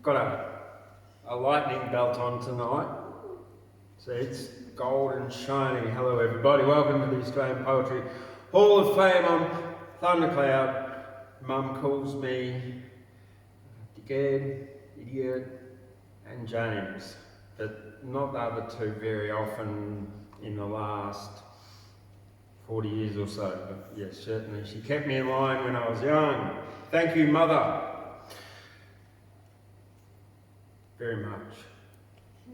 Got a lightning belt on tonight. So it's gold and shiny. Hello everybody, welcome to the Australian Poetry Hall of Fame. I'm Thundercloud. Mum calls me dickhead, idiot and James, but not the other two very often in the last 40 years or so. But yes, certainly she kept me in line when I was young. Thank you, Mother. Very much.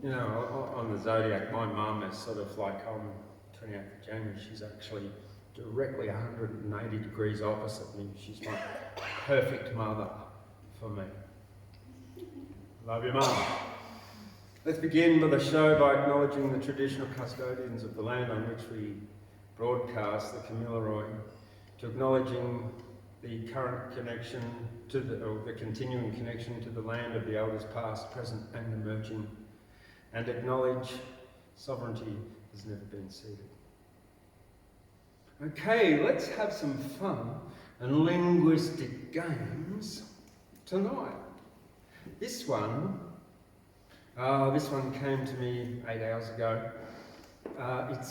You know, on the zodiac, my mum is sort of like on 28th of January, she's actually directly 180 degrees opposite me. She's my perfect mother for me. Love you, Mum. Let's begin with the show by acknowledging the traditional custodians of the land on which we broadcast, the Kamilaroi, to acknowledging the current connection to the continuing connection to the land of the elders past, present and emerging, and acknowledge sovereignty has never been ceded. Okay, let's have some fun and linguistic games tonight. This one came to me 8 hours ago. It's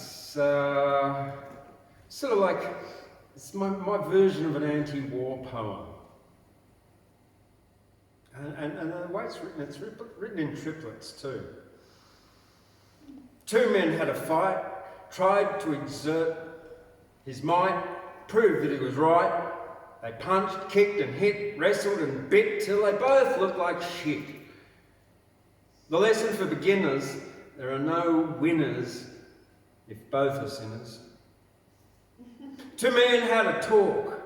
sort of like, it's my version of an anti-war poem. And the way it's written in triplets too. Two men had a fight, tried to exert his might, proved that he was right. They punched, kicked and hit, wrestled and bit till they both looked like shit. The lesson for beginners, there are no winners if both are sinners. Two men had a talk,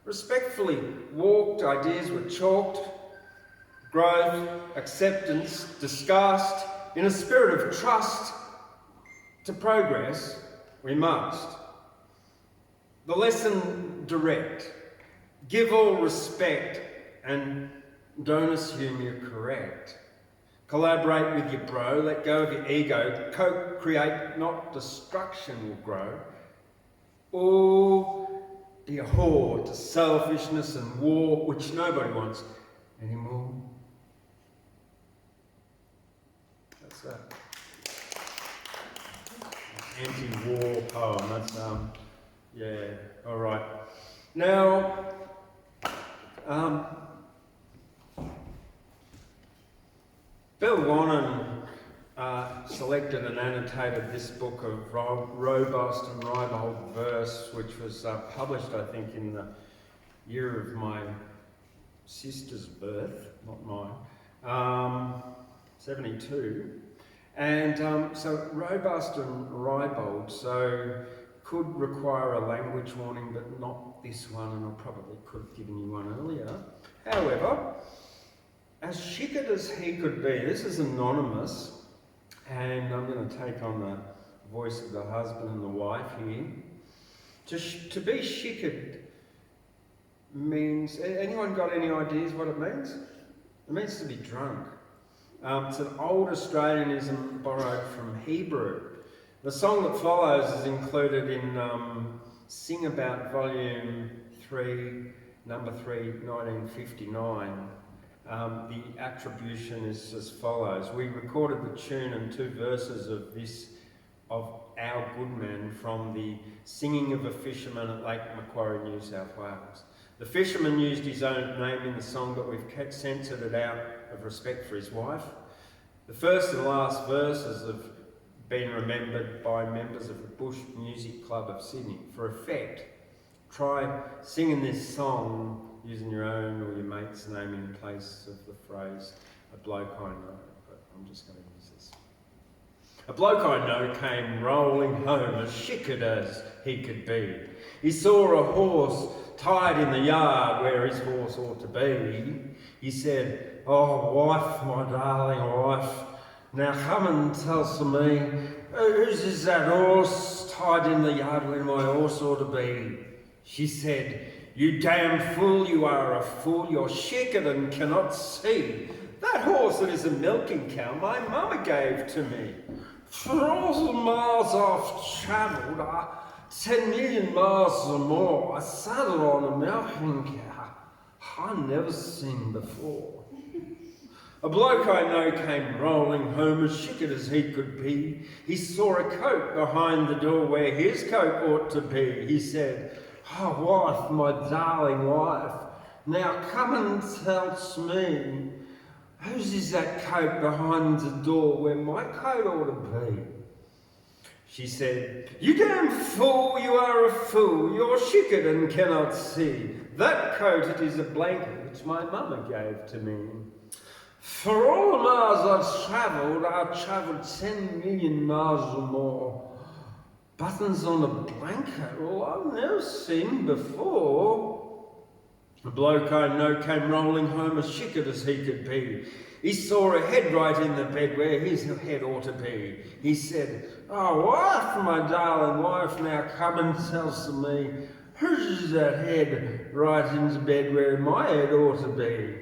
respectfully walked, ideas were chalked, growth, acceptance, discussed, in a spirit of trust. To progress, we must. The lesson direct, give all respect and don't assume you're correct. Collaborate with your bro, let go of your ego, co-create, not destruction will grow. Or be a whore to selfishness and war, which nobody wants anymore. That's that. Anti-war poem. That's yeah. All right. Now, Bill Wannon selected and annotated this book of robust and ribald verse, which was published, I think, in the year of my sister's birth, not mine, 72. And so robust and ribald, so could require a language warning, but not this one, and I probably could have given you one earlier. However, as shickered as he could be, this is anonymous, and I'm going to take on the voice of the husband and the wife here. To be shickered means, anyone got any ideas what it means? It means to be drunk. It's an old Australianism borrowed from Hebrew. The song that follows is included in Sing About Volume 3, Number 3, 1959. The attribution is as follows. We recorded the tune and two verses of this, of Our Good Man, from the Singing of a Fisherman at Lake Macquarie, New South Wales. The fisherman used his own name in the song, but we've censored it out of respect for his wife. The first and last verses have been remembered by members of the Bush Music Club of Sydney. For effect, try singing this song using your own or your mate's name in place of the phrase, a bloke I know, but I'm just going to use this. A bloke I know came rolling home as shickered as he could be. He saw a horse tied in the yard where his horse ought to be. He said, "Oh, wife, my darling wife, now come and tell to me, whose is that horse tied in the yard where my horse ought to be?" She said, "You damn fool, you are a fool, you're shickered and cannot see. That horse that is a milking cow my mama gave to me. For all the miles I've travelled, 10 million miles or more, I saddled on a mountain cow I never seen before. A bloke I know came rolling home as shickered as he could be. He saw a coat behind the door where his coat ought to be. He said, "Oh, wife, my darling wife, now come and tell me, whose is that coat behind the door where my coat ought to be?" She said, "You damn fool, you are a fool, you're shickered and cannot see. That coat, it is a blanket which my mama gave to me. For all the miles I've travelled 10 million miles or more. Buttons on a blanket, well, I've never seen before." The bloke I know came rolling home as shickered as he could be. He saw a head right in the bed where his head ought to be. He said, "Oh, wife, my darling wife, now come and tell me, whose that head right in the bed where my head ought to be?"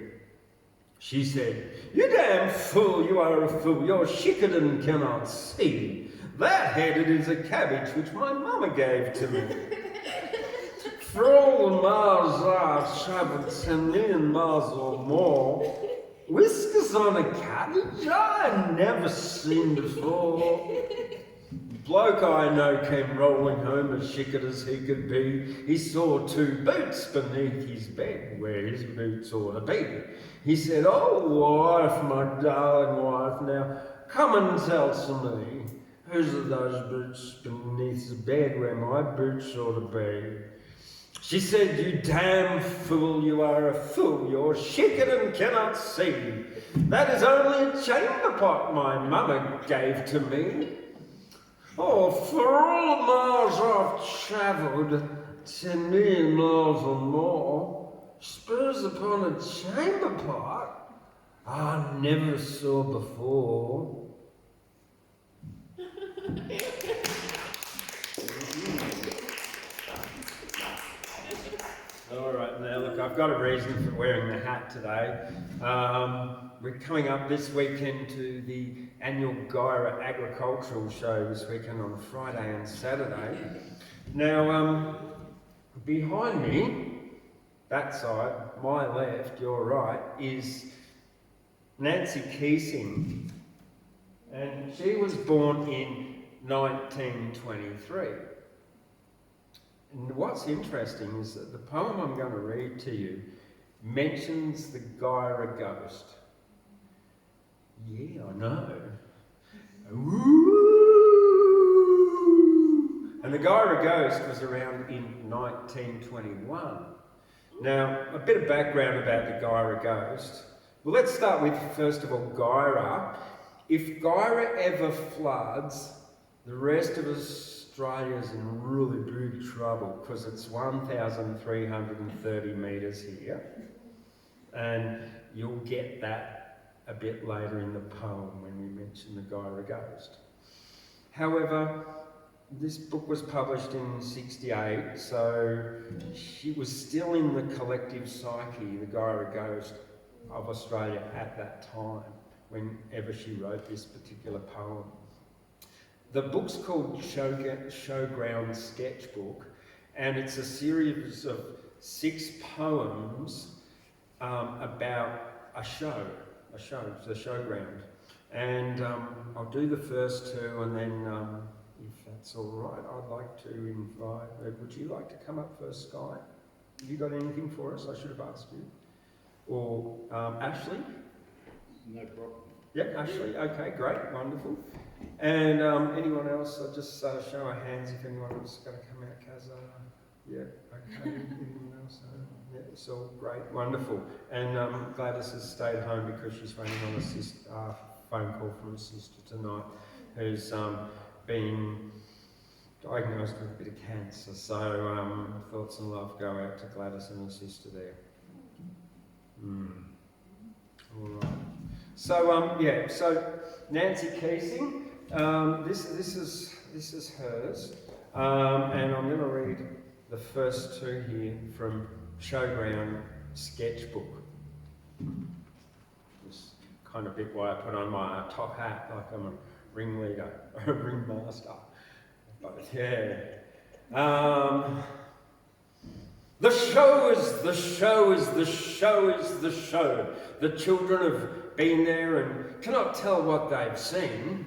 She said, "You damn fool, you are a fool, you're shickered and cannot see. That head, it is a cabbage which my mama gave to me. For all the miles I've travelled, 10 million miles or more, whiskers on a cabbage I never seen before." The bloke I know came rolling home as shickered as he could be. He saw 2 boots beneath his bed where his boots ought to be. He said, "Oh, wife, my darling wife, now come and tell me, whose are those boots beneath the bed where my boots ought to be?" She said, "You damn fool, you are a fool, you're shickered and cannot see. That is only a chamber pot my mama gave to me. Oh, for all the miles I've travelled, 10 million miles or more, spurs upon a chamber pot I never saw before." All right, now look, I've got a reason for wearing the hat today. We're coming up this weekend to the annual Guyra agricultural show this weekend on Friday and Saturday. Now, behind me, that side, my left, your right, is Nancy Keesing, and she was born in 1923. And what's interesting is that the poem I'm going to read to you mentions the Guyra ghost. Yeah, I know. Ooh. And the Guyra ghost was around in 1921. Now, a bit of background about the Guyra ghost. Well, let's start with, first of all, Guyra. If Guyra ever floods, the rest of Australia's in really big trouble because it's 1,330 metres here. And you'll get that a bit later in the poem when we mention the Guyra ghost. However, this book was published in 68, so she was still in the collective psyche, the Guyra ghost of Australia at that time, whenever she wrote this particular poem. The book's called Showground Sketchbook, and it's a series of 6 poems about a show, the Showground. And I'll do the first 2, and then if that's all right, I'd like to invite, would you like to come up first, Skye? Have you got anything for us? I should have asked you. Or Ashley? No problem. Yep, Ashley, okay, great, wonderful. And anyone else, I'll just show our hands if anyone else is going to come out. Kazza, yeah, okay, anyone else? Yeah, it's all great, wonderful. And Gladys has stayed home because she's waiting on a phone call from a sister tonight who's been diagnosed with a bit of cancer. So thoughts and love go out to Gladys and her sister there. All right. So yeah, so Nancy Keesing, this is hers, and I'm going to read the first 2 here from Showground Sketchbook. This kind of bit why I put on my top hat, like I'm a ringleader, or a ringmaster. But yeah. The show is the show is the show is the show. The children have been there and cannot tell what they've seen.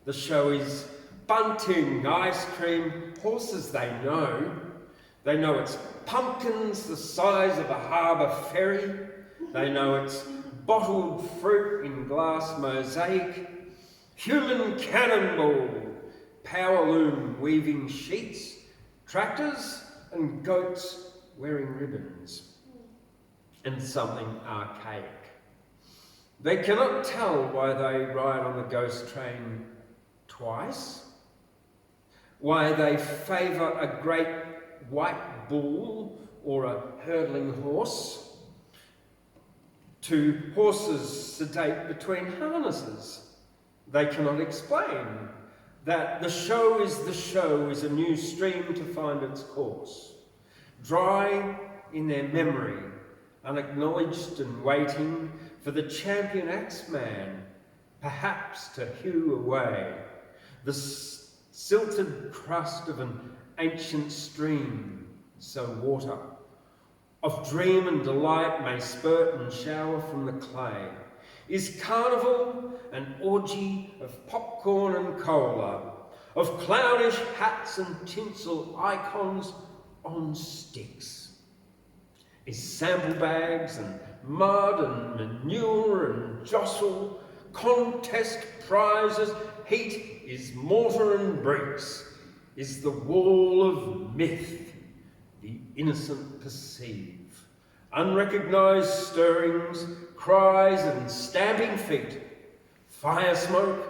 The show is bunting, ice cream, horses they know. They know it's pumpkins the size of a harbour ferry. They know it's bottled fruit in glass mosaic, human cannonball, power loom weaving sheets, tractors and goats wearing ribbons, and something archaic. They cannot tell why they ride on the ghost train twice, why they favour a great white bull or a hurdling horse to horses sedate between harnesses. They cannot explain that the show is a new stream to find its course. Dry in their memory, unacknowledged and waiting for the champion axeman, perhaps to hew away the silted crust of an ancient stream, so water of dream and delight may spurt and shower from the clay. Is carnival an orgy of popcorn and cola, of clownish hats and tinsel icons on sticks? Is sample bags and mud and manure and jostle, contest prizes, heat is mortar and bricks? Is the wall of myth the innocent perceive? Unrecognised stirrings, cries and stamping feet, fire smoke,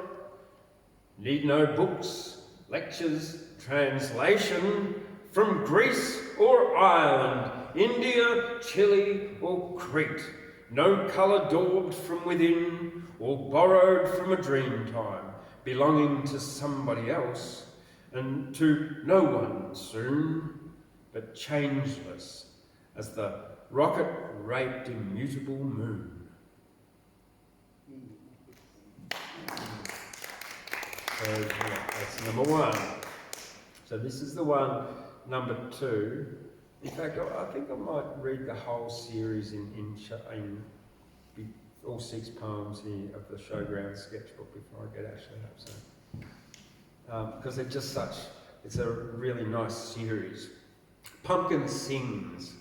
need no books, lectures, translation from Greece or Ireland, India, Chile or Crete, no colour daubed from within or borrowed from a dream time, belonging to somebody else and to no one soon, but changeless as the rocket-raped immutable moon. So yeah, that's number one. So this is the one, number two. In fact, I think I might read the whole series in all 6 poems here of the Showground sketchbook before I get Ashley up. So, because they're just such, it's a really nice series. Pumpkin Sings.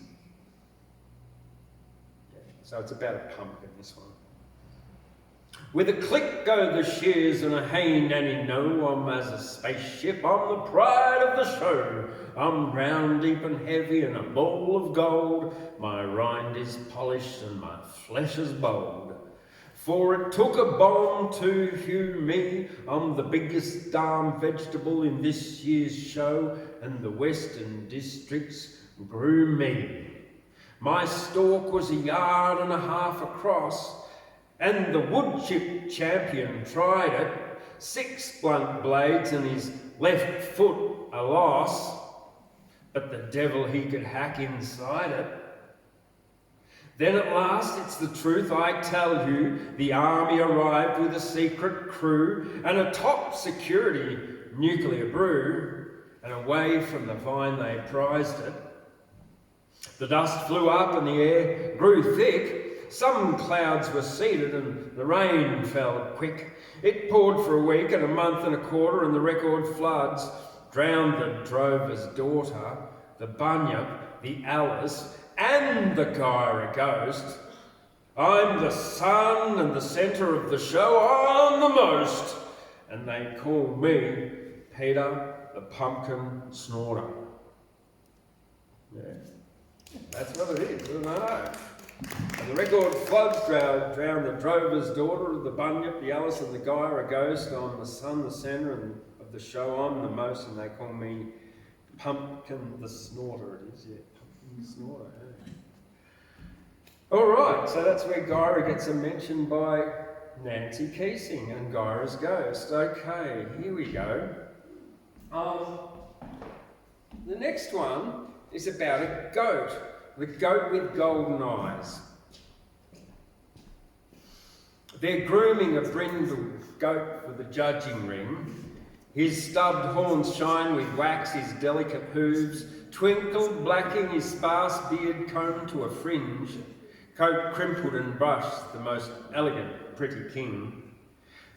Yeah, so it's about a pumpkin, this one. With a click go the shears and a hey nanny no, I'm as a spaceship, I'm the pride of the show. I'm round, deep and heavy and a ball of gold. My rind is polished and my flesh is bold. For it took a bomb to hew me. I'm the biggest darn vegetable in this year's show, and the western districts grew me. My stalk was 1.5 yards across, and the wood chip champion tried it. 6 blunt blades and his left foot a loss, but the devil he could hack inside it. Then at last, it's the truth I tell you, the army arrived with a secret crew and a top security nuclear brew, and away from the vine they prized it. The dust flew up and the air grew thick. Some clouds were seeded and the rain fell quick. It poured for a week and a month and a quarter, and the record floods drowned the drover's daughter, the bunyip, the Alice, and the Guyra ghost. I'm the sun and the centre of the show, I'm the most, and they call me Peter the Pumpkin Snorter. Yeah, that's what it is, isn't it? And the record floods drowned the drover's daughter, the bunyip, the Alice, and the Guyra ghost. I'm the sun, the centre of the show, I'm the most, and they call me Pumpkin the Snorter. It is, yeah. Snorter, yeah. All right, so that's where Guyra gets a mention by Nancy Keesing and Guyra's ghost. Okay, here we go. The next one is about a goat, the goat with golden eyes. They're grooming a brindled goat for the judging ring. His stubbed horns shine with wax, his delicate hooves twinkle, blacking his sparse beard combed to a fringe, coat crimpled and brushed, the most elegant pretty king,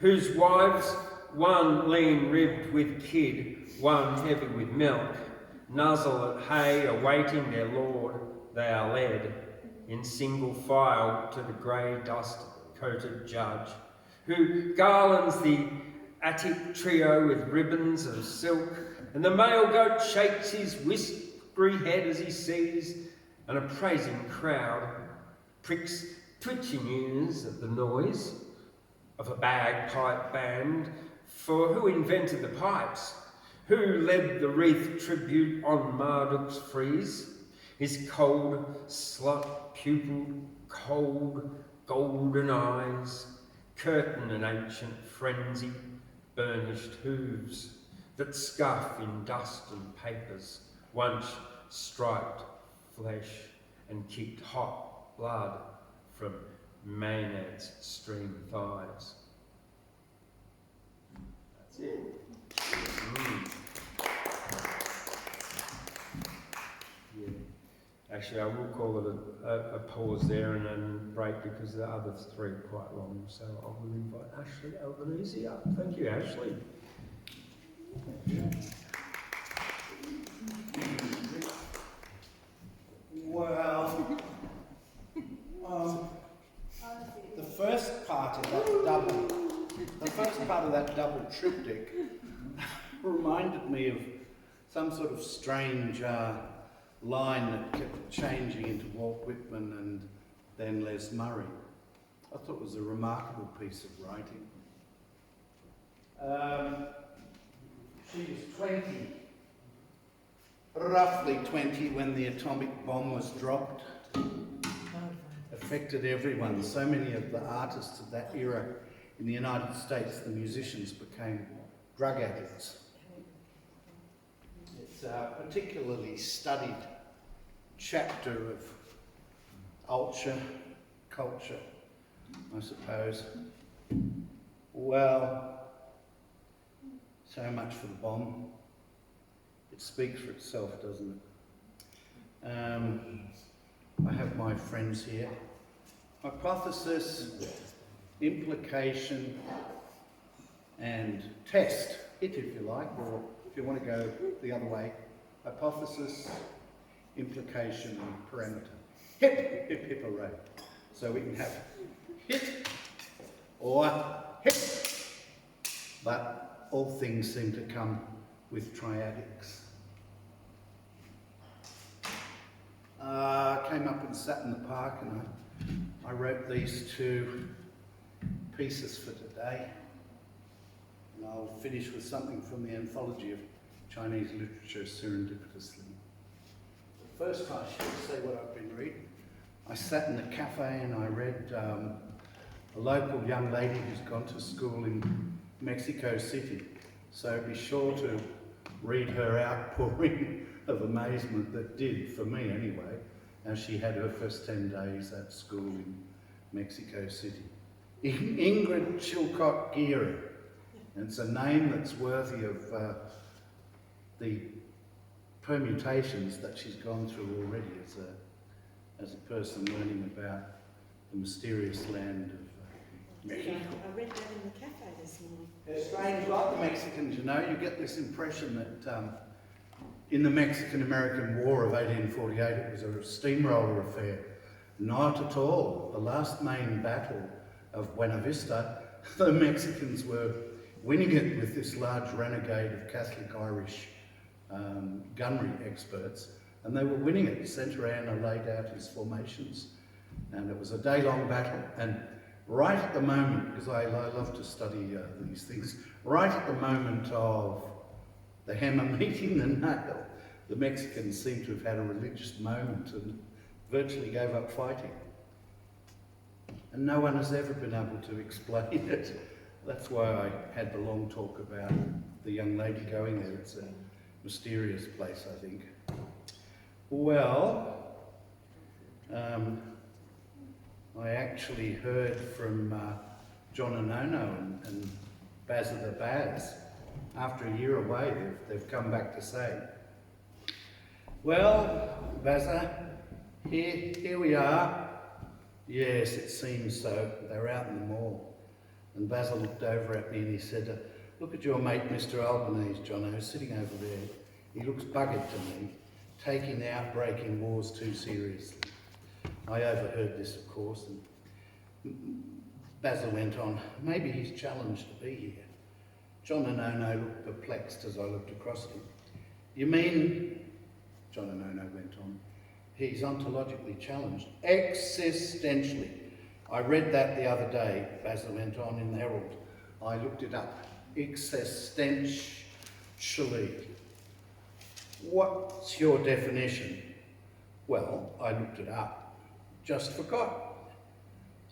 whose wives, one lean-ribbed with kid, one heavy with milk, nuzzle at hay, awaiting their lord, they are led in single file to the grey dust-coated judge, who garlands the Attic trio with ribbons of silk, and the male goat shakes his whiskery head as he sees an appraising crowd, pricks twitching ears at the noise of a bagpipe band, for who invented the pipes? Who led the wreath tribute on Marduk's frieze? His cold, slut-pupilled, cold, golden eyes, curtain an ancient frenzy, burnished hooves that scuff in dust and papers, once striped flesh and kicked hot blood from Maenad's stream thighs. That's it. Yeah. Actually, I will call it a pause there and then break because the other three are quite long. So I will invite Ashley Albanese up. Thank you, Ashley. Well, the first part of that double triptych reminded me of some sort of strange line that kept changing into Walt Whitman and then Les Murray. I thought it was a remarkable piece of writing. She was 20, roughly 20 when the atomic bomb was dropped. Affected everyone. So many of the artists of that era in the United States, the musicians, became drug addicts. It's a particularly studied chapter of culture, I suppose. Well, so much for the bomb. It speaks for itself, doesn't it? I have my friends here. Hypothesis, implication, and test. Hit if you like, or if you want to go the other way. Hypothesis, implication, and parameter. Hip, hip, hip, hooray. So we can have hit or hip. But all things seem to come with triadics. I came up and sat in the park and I wrote these two pieces for today. And I'll finish with something from the anthology of Chinese literature serendipitously. First, I should say what I've been reading. I sat in a cafe and I read a local young lady who's gone to school in Mexico City. So be sure to read her outpouring of amazement that did, for me anyway, as she had her first 10 days at school in Mexico City. Ingrid Chilcott Guyra. And it's a name that's worthy of the permutations that she's gone through already as a person learning about the mysterious land of Mexico. I read that in the cafe this morning. They're strange like the Mexicans, you know. You get this impression that in the Mexican-American War of 1848 it was a steamroller affair. Not at all. The last main battle of Buena Vista, the Mexicans were winning it with this large renegade of Catholic Irish gunnery experts, and they were winning it. Santillana laid out his formations, and it was a day-long battle. And right at the moment, because I love to study these things, right at the moment of the hammer meeting the nail, the Mexicans seem to have had a religious moment and virtually gave up fighting. And no one has ever been able to explain it. That's why I had the long talk about the young lady going there. It's a mysterious place, I think. Well, I actually heard from John and Ono and Baz of the Baz. After a year away, they've come back to say, well, Bazza, here we are. Yes, it seems so. They're out in the mall. And Bazza looked over at me and he said, look at your mate, Mr. Albanese, Jono, sitting over there. He looks buggered to me, taking the outbreak in wars too seriously. I overheard this, of course, and Bazza went on, maybe he's challenged to be here. John and Ono looked perplexed as I looked across at him. You mean, John and Ono went on, he's ontologically challenged, existentially. I read that the other day, Bazza went on in the Herald. I looked it up. Existentially. What's your definition? Well, I looked it up. Just forgot.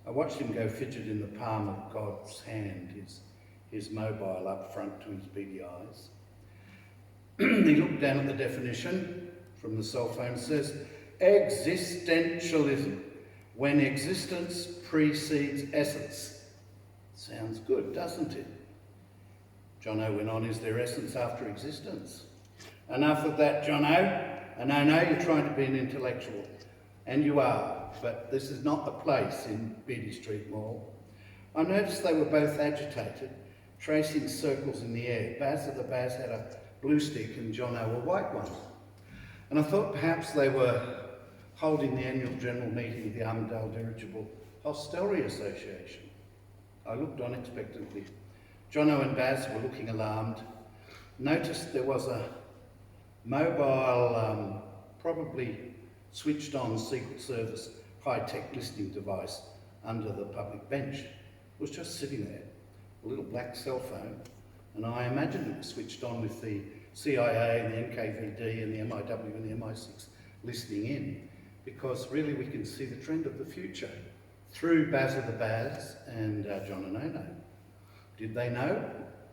I watched him go fidget in the palm of God's hand, his mobile up front to his beady eyes. He looked down at the definition from the cell phone, says, existentialism, when existence precedes essence. Sounds good, doesn't it? Jono went on, is there essence after existence? Enough of that, Jono. And I know you're trying to be an intellectual, and you are, but this is not the place in Beatty Street Mall. I noticed they were both agitated, tracing circles in the air. Baz of the Baz had a blue stick and Jono a white one. And I thought perhaps they were holding the annual general meeting of the Armidale Dirigible Hostelry Association. I looked on expectantly. Jono and Baz were looking alarmed. Noticed there was a mobile, probably switched on Secret Service high-tech listening device under the public bench. It was just sitting there, a little black cell phone, and I imagined it was switched on with the CIA and the NKVD and the MIW and the MI6 listening in, because really we can see the trend of the future through Baz of the Baz and John and Ono. Did they know?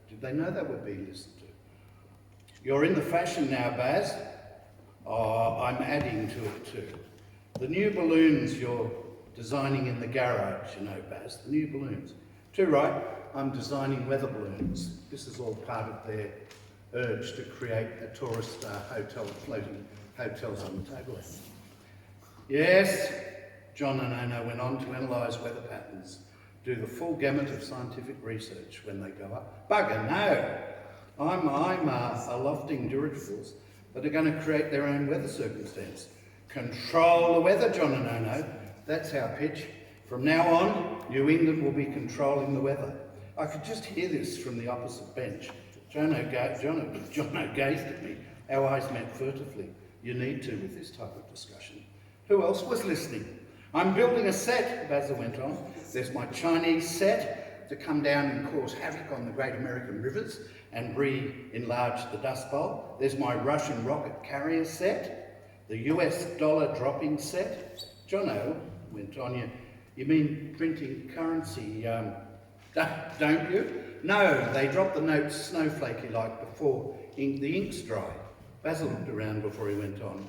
Did they know they were being listened to? You're in the fashion now, Baz. Oh, I'm adding to it too. The new balloons you're designing in the garage, you know, Baz, the new balloons. Too right, I'm designing weather balloons. This is all part of their urge to create a tourist hotel, floating hotels on the table. Yes, John and Ono went on to analyse weather patterns, do the full gamut of scientific research when they go up. Bugger, no! I'm a lofting dirigibles that are going to create their own weather circumstance. Control the weather, John and Ono. That's our pitch. From now on, New England will be controlling the weather. I could just hear this from the opposite bench. Jono gazed at me. Our eyes met furtively. You need to with this type of discussion. Who else was listening? I'm building a set, Bazza went on. There's my Chinese set to come down and cause havoc on the great American rivers and enlarge the Dust Bowl. There's my Russian rocket carrier set, the US dollar dropping set. Jono went on, you mean printing currency, don't you? No, they drop the notes snowflakey like before the ink's dry. Basil looked around before he went on.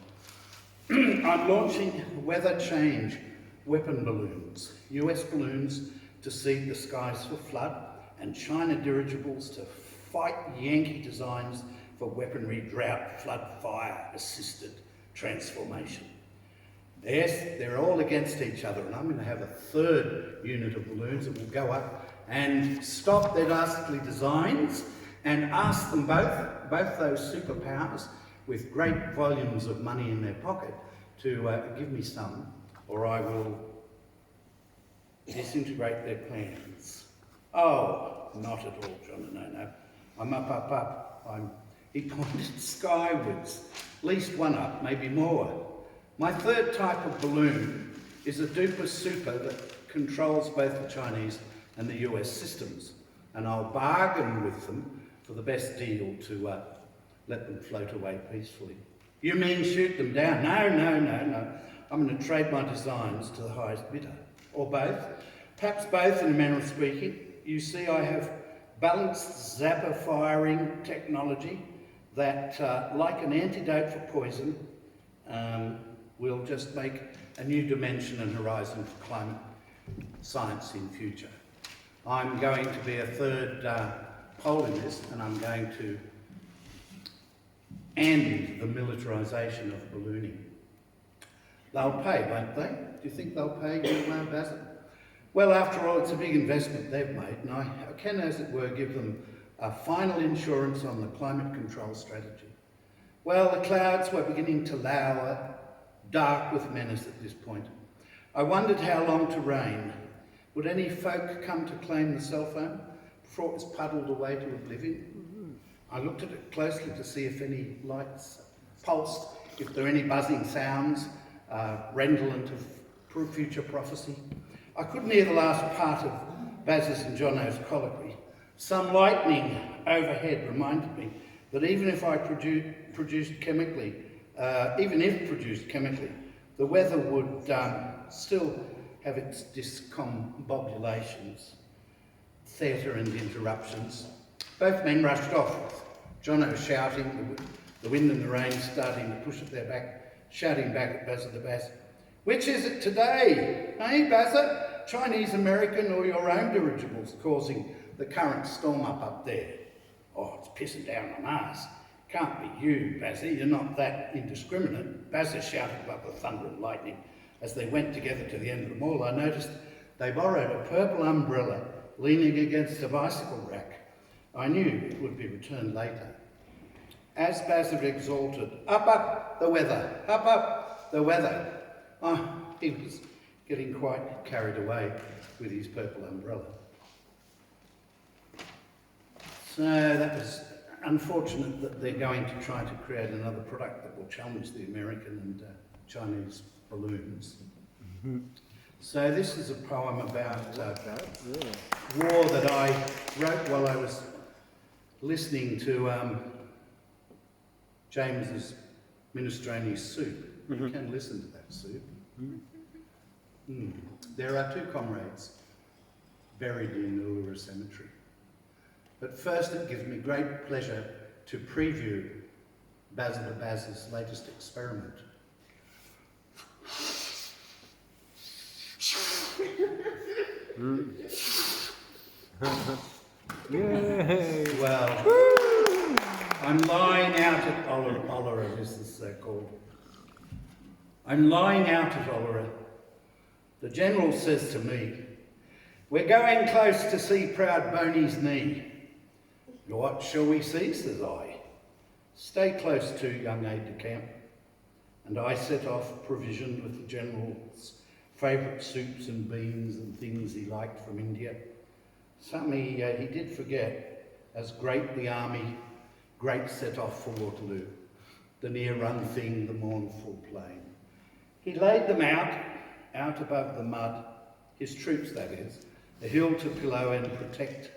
I'm launching weather change weapon balloons, US balloons to seed the skies for flood, and China dirigibles to fight Yankee designs for weaponry, drought, flood, fire, assisted transformation. Yes, they're all against each other, and I'm going to have a third unit of balloons that will go up and stop their dastardly designs and ask them both those superpowers with great volumes of money in their pocket to give me some, or I will disintegrate their plans. Oh, not at all, John, no. I'm up. He pointed skywards, at least one up, maybe more. My third type of balloon is a duper super that controls both the Chinese and the US systems, and I'll bargain with them for the best deal to let them float away peacefully. You mean shoot them down? No. I'm going to trade my designs to the highest bidder, or both. Perhaps both, in a manner of speaking. You see, I have balanced zapper firing technology that, like an antidote for poison, will just make a new dimension and horizon for climate science in future. I'm going to be a third pole in this, and I'm going to end the militarisation of ballooning. They'll pay, won't they? Do you think they'll pay, Basil? Well, after all, it's a big investment they've made, and I can, as it were, give them a final insurance on the climate control strategy. Well, the clouds were beginning to lower, dark with menace at this point. I wondered how long to rain. Would any folk come to claim the cell phone before it was puddled away to oblivion? I looked at it closely to see if any lights pulsed, if there were any buzzing sounds, redolent of future prophecy. I couldn't hear the last part of Baz's and Jono's colloquy. Some lightning overhead reminded me that even if produced chemically, the weather would still have its discombobulations, theatre and interruptions. Both men rushed off, with Jono shouting, the wind and the rain starting to push at their back, shouting back at Bazza the Bass. Which is it today? Hey, Bazza? Chinese, American, or your own dirigibles causing the current storm up there? Oh, it's pissing down on us. Can't be you, Bazza. You're not that indiscriminate. Bazza shouted above the thunder and lightning. As they went together to the end of the mall, I noticed they borrowed a purple umbrella leaning against a bicycle rack. I knew it would be returned later. As Bazza exulted, up, the weather, up, the weather. Oh, he was getting quite carried away with his purple umbrella. So that was unfortunate that they're going to try to create another product that will challenge the American and Chinese balloons. Mm-hmm. So this is a poem about war that I wrote while I was listening to James's Minestrone Soup. Mm-hmm. You can listen to that soup. Mm-hmm. There are two comrades buried in Uluru Cemetery. But first it gives me great pleasure to preview Basil the Baz's latest experiment. Yay! Well, I'm lying out at Olera, this is called. I'm lying out at Olera. The General says to me, "We're going close to see proud Boney's knee." "What shall we see?" says I. "Stay close to, young aide-de-camp." And I set off provisioned with the General's favourite soups and beans and things he liked from India. Something he did forget, as great the army, great set off for Waterloo, the near-run thing, the mournful plain. He laid them out above the mud, his troops that is, a hill to pillow and protect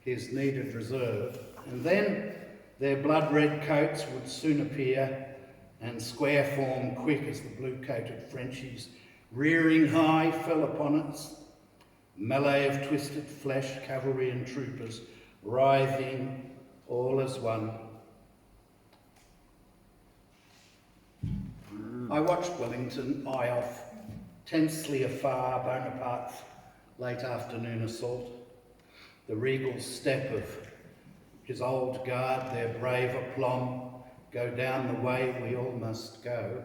his needed reserve, and then their blood-red coats would soon appear and square form quick as the blue-coated Frenchies, rearing high, fell upon us. Melee of twisted flesh, cavalry and troopers, writhing all as one. I watched Wellington eye off, tensely afar, Bonaparte's late afternoon assault. The regal step of his old guard, their brave aplomb, go down the way we all must go.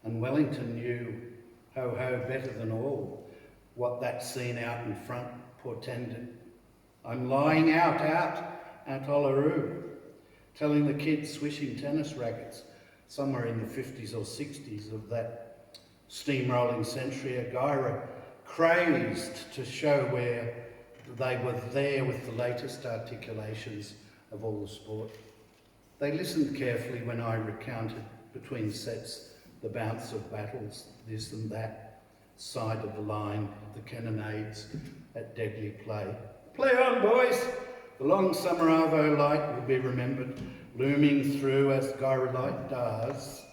And Wellington knew, ho-ho, better than all, what that scene out in front portended. I'm lying out at Oluru, telling the kids swishing tennis rackets somewhere in the 50s or 60s of that steamrolling century, a Guyra crazed to show where they were there with the latest articulations of all the sport. They listened carefully when I recounted between sets the bounce of battles, this and that, side of the line, the cannonades at deadly play. Play on, boys! The long summer arvo light will be remembered, looming through as Guyra light does.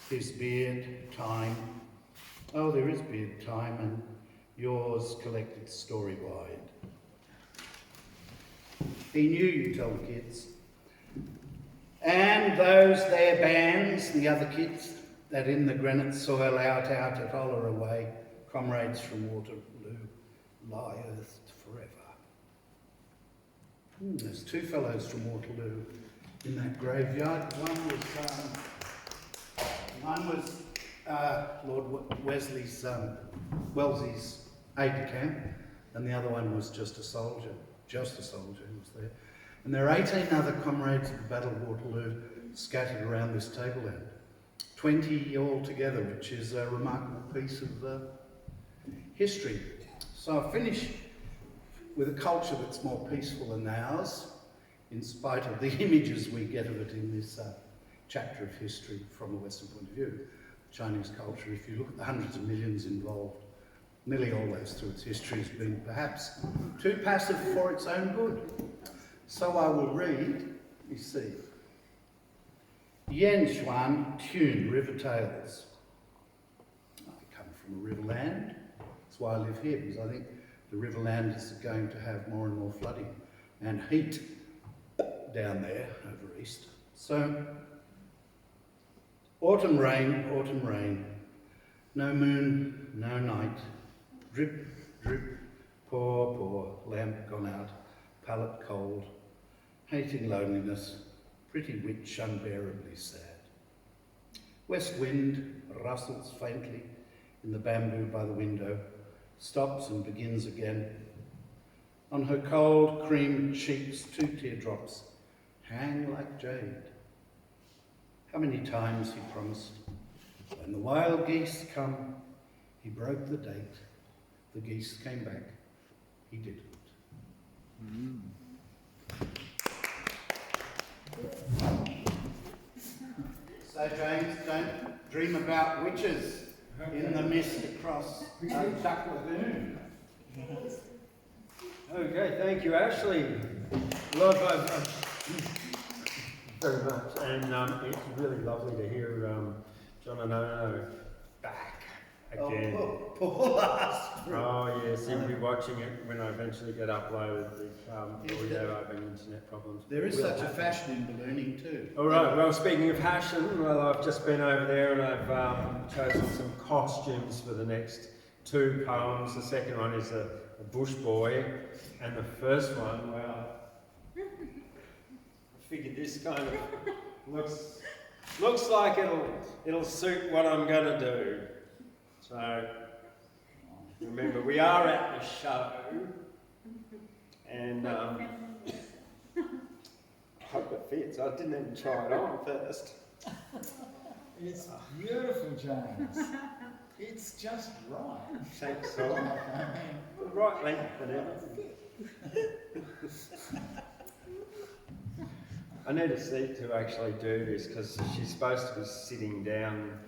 His beard, time. Oh, there is beard, time, and yours collected story-wide. He knew, you tell the kids. And those their bands, the other kids, that in the granite soil out at Olera way, comrades from Waterloo, lie earthed forever. There's two fellows from Waterloo in that graveyard. One was Lord Wellesley's aide-de-camp, and the other one was just a soldier who was there. And there are 18 other comrades of the Battle of Waterloo scattered around this tableland. 20 altogether, which is a remarkable piece of history. So I'll finish with a culture that's more peaceful than ours, in spite of the images we get of it in this chapter of history from a Western point of view. Chinese culture, if you look at the hundreds of millions involved, nearly always through its history has been perhaps too passive for its own good. So I will read, you see, Yan Xuan Tune River Tales. I come from a river land. That's why I live here, because I think the river land is going to have more and more flooding and heat down there over east. So, autumn rain, no moon, no night, drip, drip, poor, poor, lamp gone out, pallet cold, hating loneliness, pretty witch unbearably sad. West wind rustles faintly in the bamboo by the window, stops and begins again. On her cold cream cheeks, 2 teardrops hang like jade. How many times he promised, when the wild geese come, he broke the date. The geese came back, he didn't. So James, don't dream about witches in the mist across Chuck Lagoon. Okay, thank you, Ashley. Love very much, and it's really lovely to hear John and Ono back again. Paul asked. Oh yes, he'll be watching it when I eventually get uploaded. Audio over internet problems. There is such a fashion in ballooning too. All right. Well, speaking of fashion, well, I've just been over there and I've chosen some costumes for the next 2 poems. The second one is a bush boy, and the first one, well, I figured this kind of looks like it'll suit what I'm going to do. So remember, we are at the show, and I hope it fits. I didn't even try it on first. It's beautiful, James. It's just right. Thanks, Saul. The right length and everything. I need a seat to actually do this because she's supposed to be sitting down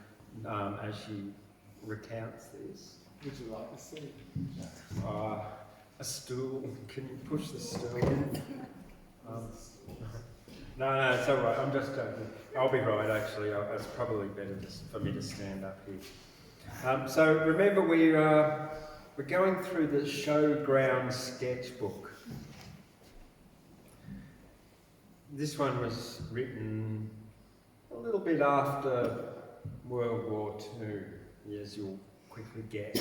as she recounts this. Would you like to see? A stool. Can you push the stool in? No, it's all right. I'm just joking. I'll be right, actually. It's probably better for me to stand up here. So remember, we're going through the Showground sketchbook. This one was written a little bit after World War II, as you'll quickly guess.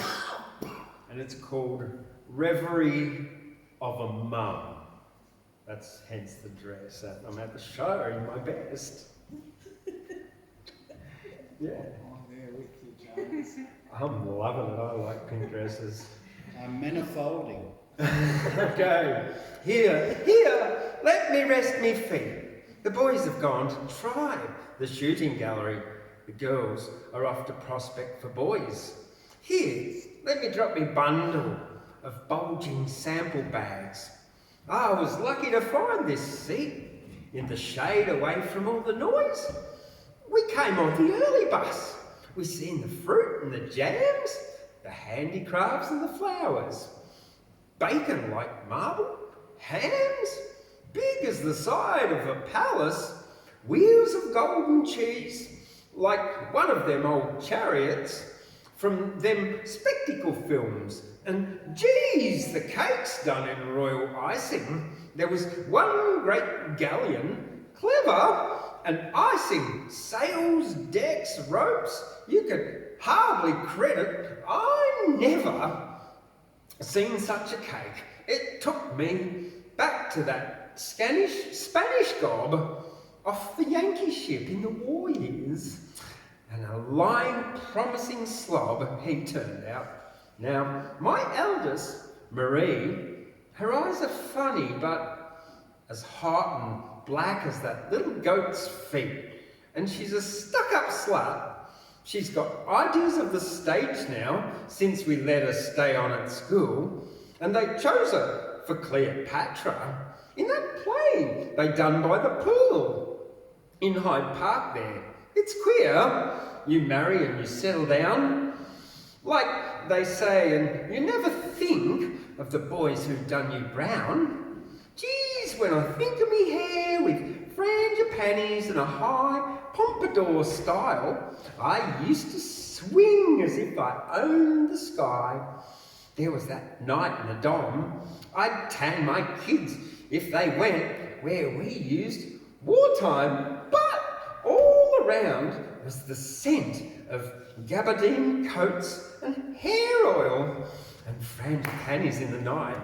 And it's called Reverie of a Mum. That's hence the dress. I'm at the show in my best. Yeah. I'm there with you, James. I'm loving it. I like pink dresses. Men are folding. Okay. Here, let me rest me feet. The boys have gone to try the shooting gallery. The girls are off to prospect for boys. Here, let me drop me bundle of bulging sample bags. I was lucky to find this seat in the shade away from all the noise. We came on the early bus. We seen the fruit and the jams, the handicrafts and the flowers. Bacon like marble, hams, big as the side of a palace, wheels of golden cheese, like one of them old chariots from them spectacle films. And geez, the cake's done in royal icing. There was one great galleon, clever, and icing, sails, decks, ropes. You could hardly credit. I never seen such a cake. It took me back to that Spanish gob off the Yankee ship in the war years. And a lying, promising slob he turned out. Now, my eldest, Marie, her eyes are funny, but as hot and black as that little goat's feet. And she's a stuck-up slut. She's got ideas of the stage now, since we let her stay on at school. And they chose her for Cleopatra in that play they done by the pool in Hyde Park there. It's queer. You marry and you settle down, like they say, and you never think of the boys who've done you brown. Geez, when I think of me hair with frangipanis and a high pompadour style, I used to swing as if I owned the sky. There was that night in the Dom, I'd tan my kids if they went where we used wartime, but all around was the scent of gabardine coats and hair oil, and frangipanis in the night,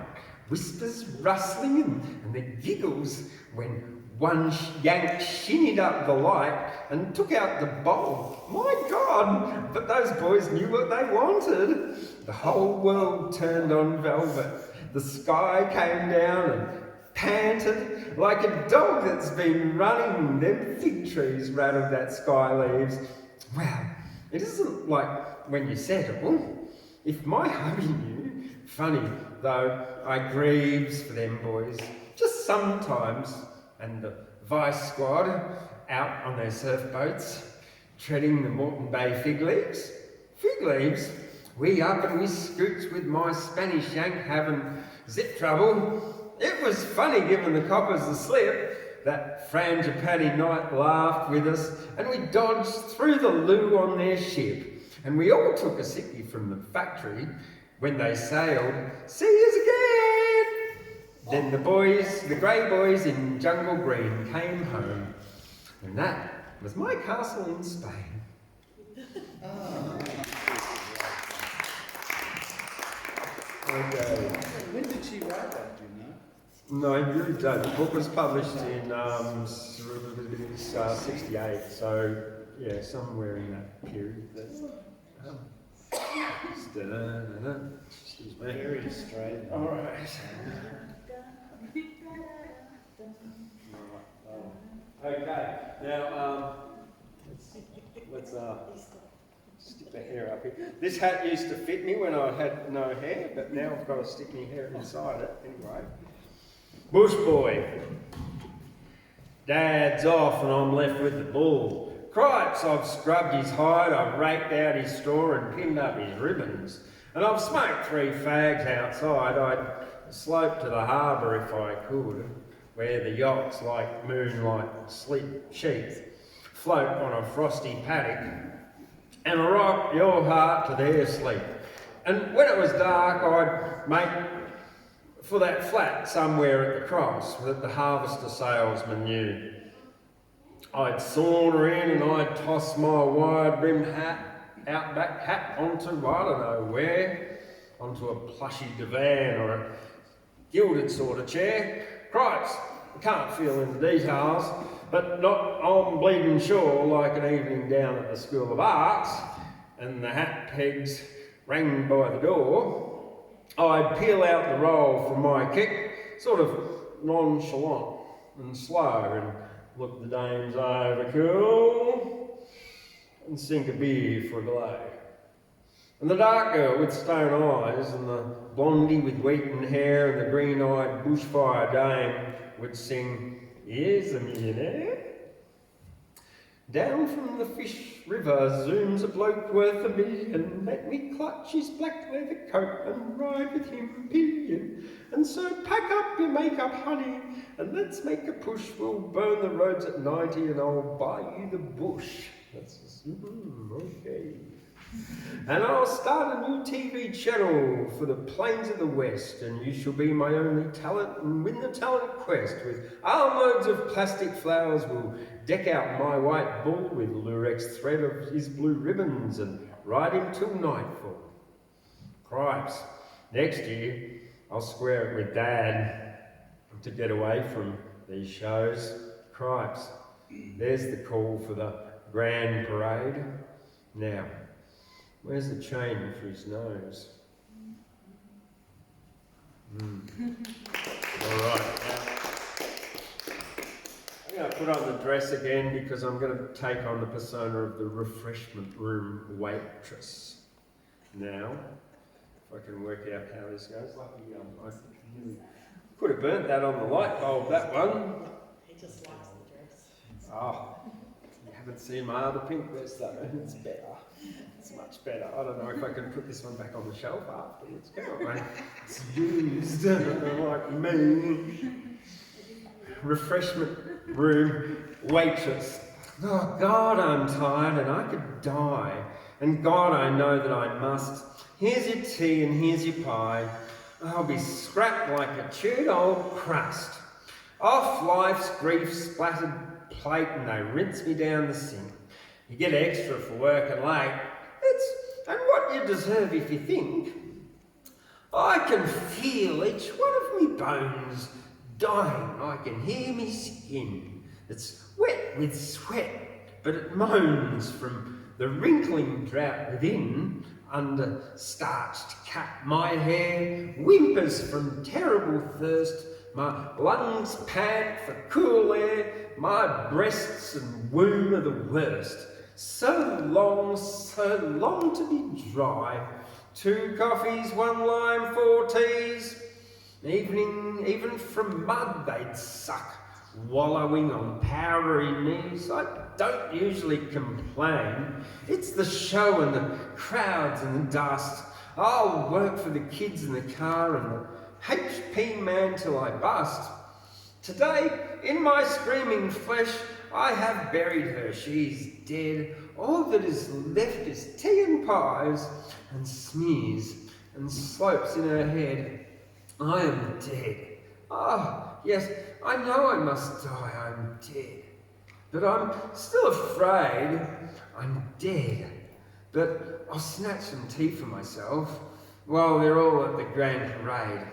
whispers rustling and the giggles when one yank shinnied up the light and took out the bowl. My God, but those boys knew what they wanted. The whole world turned on velvet. The sky came down and panted like a dog that's been running. Them fig trees rattled that sky leaves. Well, it isn't like when you settle. If my hubby knew, funny though, I grieves for them boys, just sometimes. And the vice squad out on their surfboats, treading the Moreton Bay fig leaves. Fig leaves? We up and we scoots with my Spanish yank having zip trouble. It was funny giving the coppers the slip. That frangipani night laughed with us, and we dodged through the loo on their ship. And we all took a sickie from the factory when they sailed. See yous again! Then the boys, the grey boys in Jungle Green came home. And that was my castle in Spain. Okay. When did she write that, do you know? No, I really don't. The book was published in 68, so yeah, somewhere in that period. Excuse me. Very Australian. All right. Okay. Now let's stick the hair up here. This hat used to fit me when I had no hair, but now I've got to stick my hair inside it anyway. Bush boy. Dad's off and I'm left with the bull. Cripes, I've scrubbed his hide, I've raked out his straw and pinned up his ribbons. And I've smoked 3 fags outside. I'd slope to the harbour if I could, where the yachts like moonlight sheets float on a frosty paddock, and rock your heart to their sleep. And when it was dark, I'd make for that flat somewhere at the cross that the harvester salesman knew. I'd saunter in and I'd toss my wide-brimmed outback hat onto, I don't know where, onto a plushy divan or a gilded sort of chair. Cripes, I can't feel in the details, but not I'm bleeding sure like an evening down at the School of Arts, and the hat pegs rang by the door. I'd peel out the roll from my kick, sort of nonchalant and slow, and look the dames over cool, and sink a beer for a glow. And the dark girl with stone eyes, and the blondie with wheaten hair, and the green-eyed bushfire dame would sing, "Here's a millionaire." Down from the fish river zooms a bloke worth $1 million. Let me clutch his black leather coat and ride with him pillion. And so pack up your makeup, honey, and let's make a push. We'll burn the roads at 90 and I'll buy you the bush. That's okay. And I'll start a new TV channel for the plains of the West, and you shall be my only talent and win the talent quest. With armloads of plastic flowers, we'll deck out my white bull with lurex thread of his blue ribbons and ride him till nightfall. Cripes, next year I'll square it with Dad. to get away from these shows. Cripes, there's the call for the grand parade. Now, where's the chain for his nose? All right. I'm going to put on the dress again because I'm going to take on the persona of the refreshment room waitress. Now, if I can work out how this goes. I could have burnt that on the light bulb, that one. He just likes the dress. Oh, you haven't seen my other pink dress though. It's better. It's much better. I don't know if I can put this one back on the shelf afterwards. Come on, mate. It's used. Like me. Refreshment room waitress. Oh, God, I'm tired and I could die. And God, I know that I must. Here's your tea and here's your pie. I'll be scrapped like a chewed old crust. Off life's grief-splattered plate and they rinse me down the sink. You get extra for working late. And what you deserve if you think. I can feel each one of me bones dying. I can hear me skin. It's wet with sweat, but it moans from the wrinkling drought within. Under starched cap, my hair whimpers from terrible thirst. My lungs pant for cool air. My breasts and womb are the worst. So long to be dry. 2 coffees, 1 lime, 4 teas. Even from mud they'd suck, wallowing on powdery knees. I don't usually complain. It's the show and the crowds and the dust. I'll work for the kids in the car and the HP man till I bust. Today, in my screaming flesh, I have buried her. She's dead. All that is left is tea and pies and smears and slopes in her head. I am dead. Ah, yes, I know I must die. I'm dead. But I'm still afraid. I'm dead. But I'll snatch some tea for myself while they're all at the grand parade.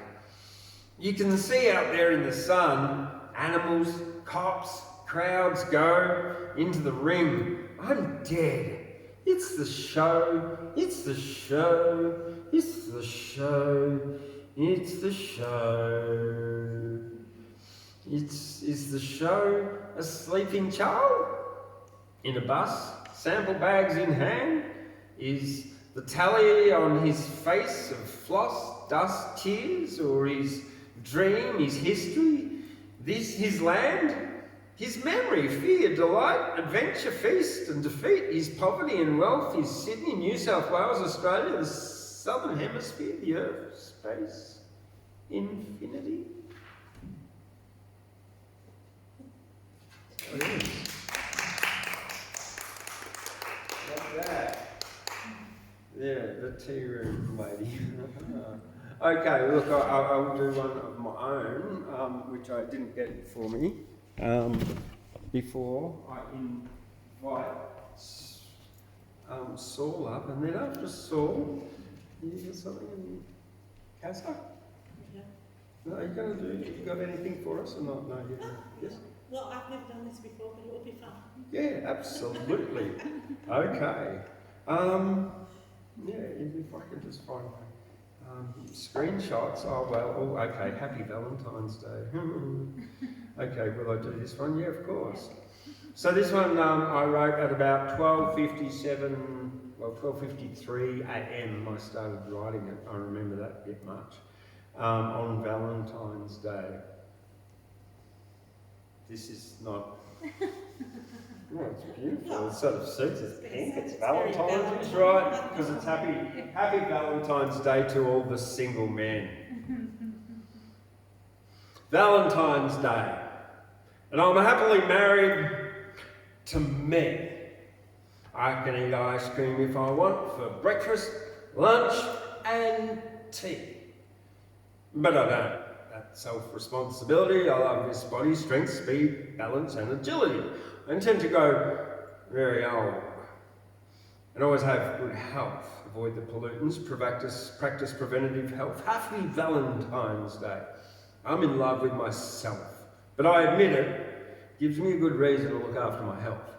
You can see out there in the sun, animals, cops, crowds go into the ring. I'm dead. It's the show. It's the show. It's the show. It's the show. Is the show a sleeping child? In a bus, sample bags in hand? Is the tally on his face of floss, dust, tears? Or his dream, his history? This his land? His memory, fear, delight, adventure, feast and defeat? His poverty and wealth? His Sydney, New South Wales, Australia, the Southern Hemisphere, the Earth, space, infinity? Oh, yes. Like that. Yeah, the tea room lady. Okay, look, I'll do one of my own, which I didn't get for me before I invite Saul up, and then after Saul, you got something, Kazza? Yeah. No, are you going to do? You got anything for us or not? No, you don't. Yes. Well, I've never done this before, but it will be fun. Yeah, absolutely. Okay. Yeah, if I can just find my screenshots. Oh, well, oh, okay. Happy Valentine's Day. Okay, will I do this one? Yeah, of course. So this one I wrote at about 12:57, well, 12:53 a.m. I started writing it. I remember that bit much. On Valentine's Day. This is not... Oh, it's beautiful. It sort of suits. It's pink. It's Valentine's, right? Because it's happy Valentine's Day to all the single men. Valentine's Day. And I'm happily married to me. I can eat ice cream if I want for breakfast, lunch and tea. But I don't. That self-responsibility. I love this body, strength, speed, balance and agility. I intend to go very old and always have good health. Avoid the pollutants, practice preventative health. Happy Valentine's Day. I'm in love with myself, but I admit it gives me a good reason to look after my health.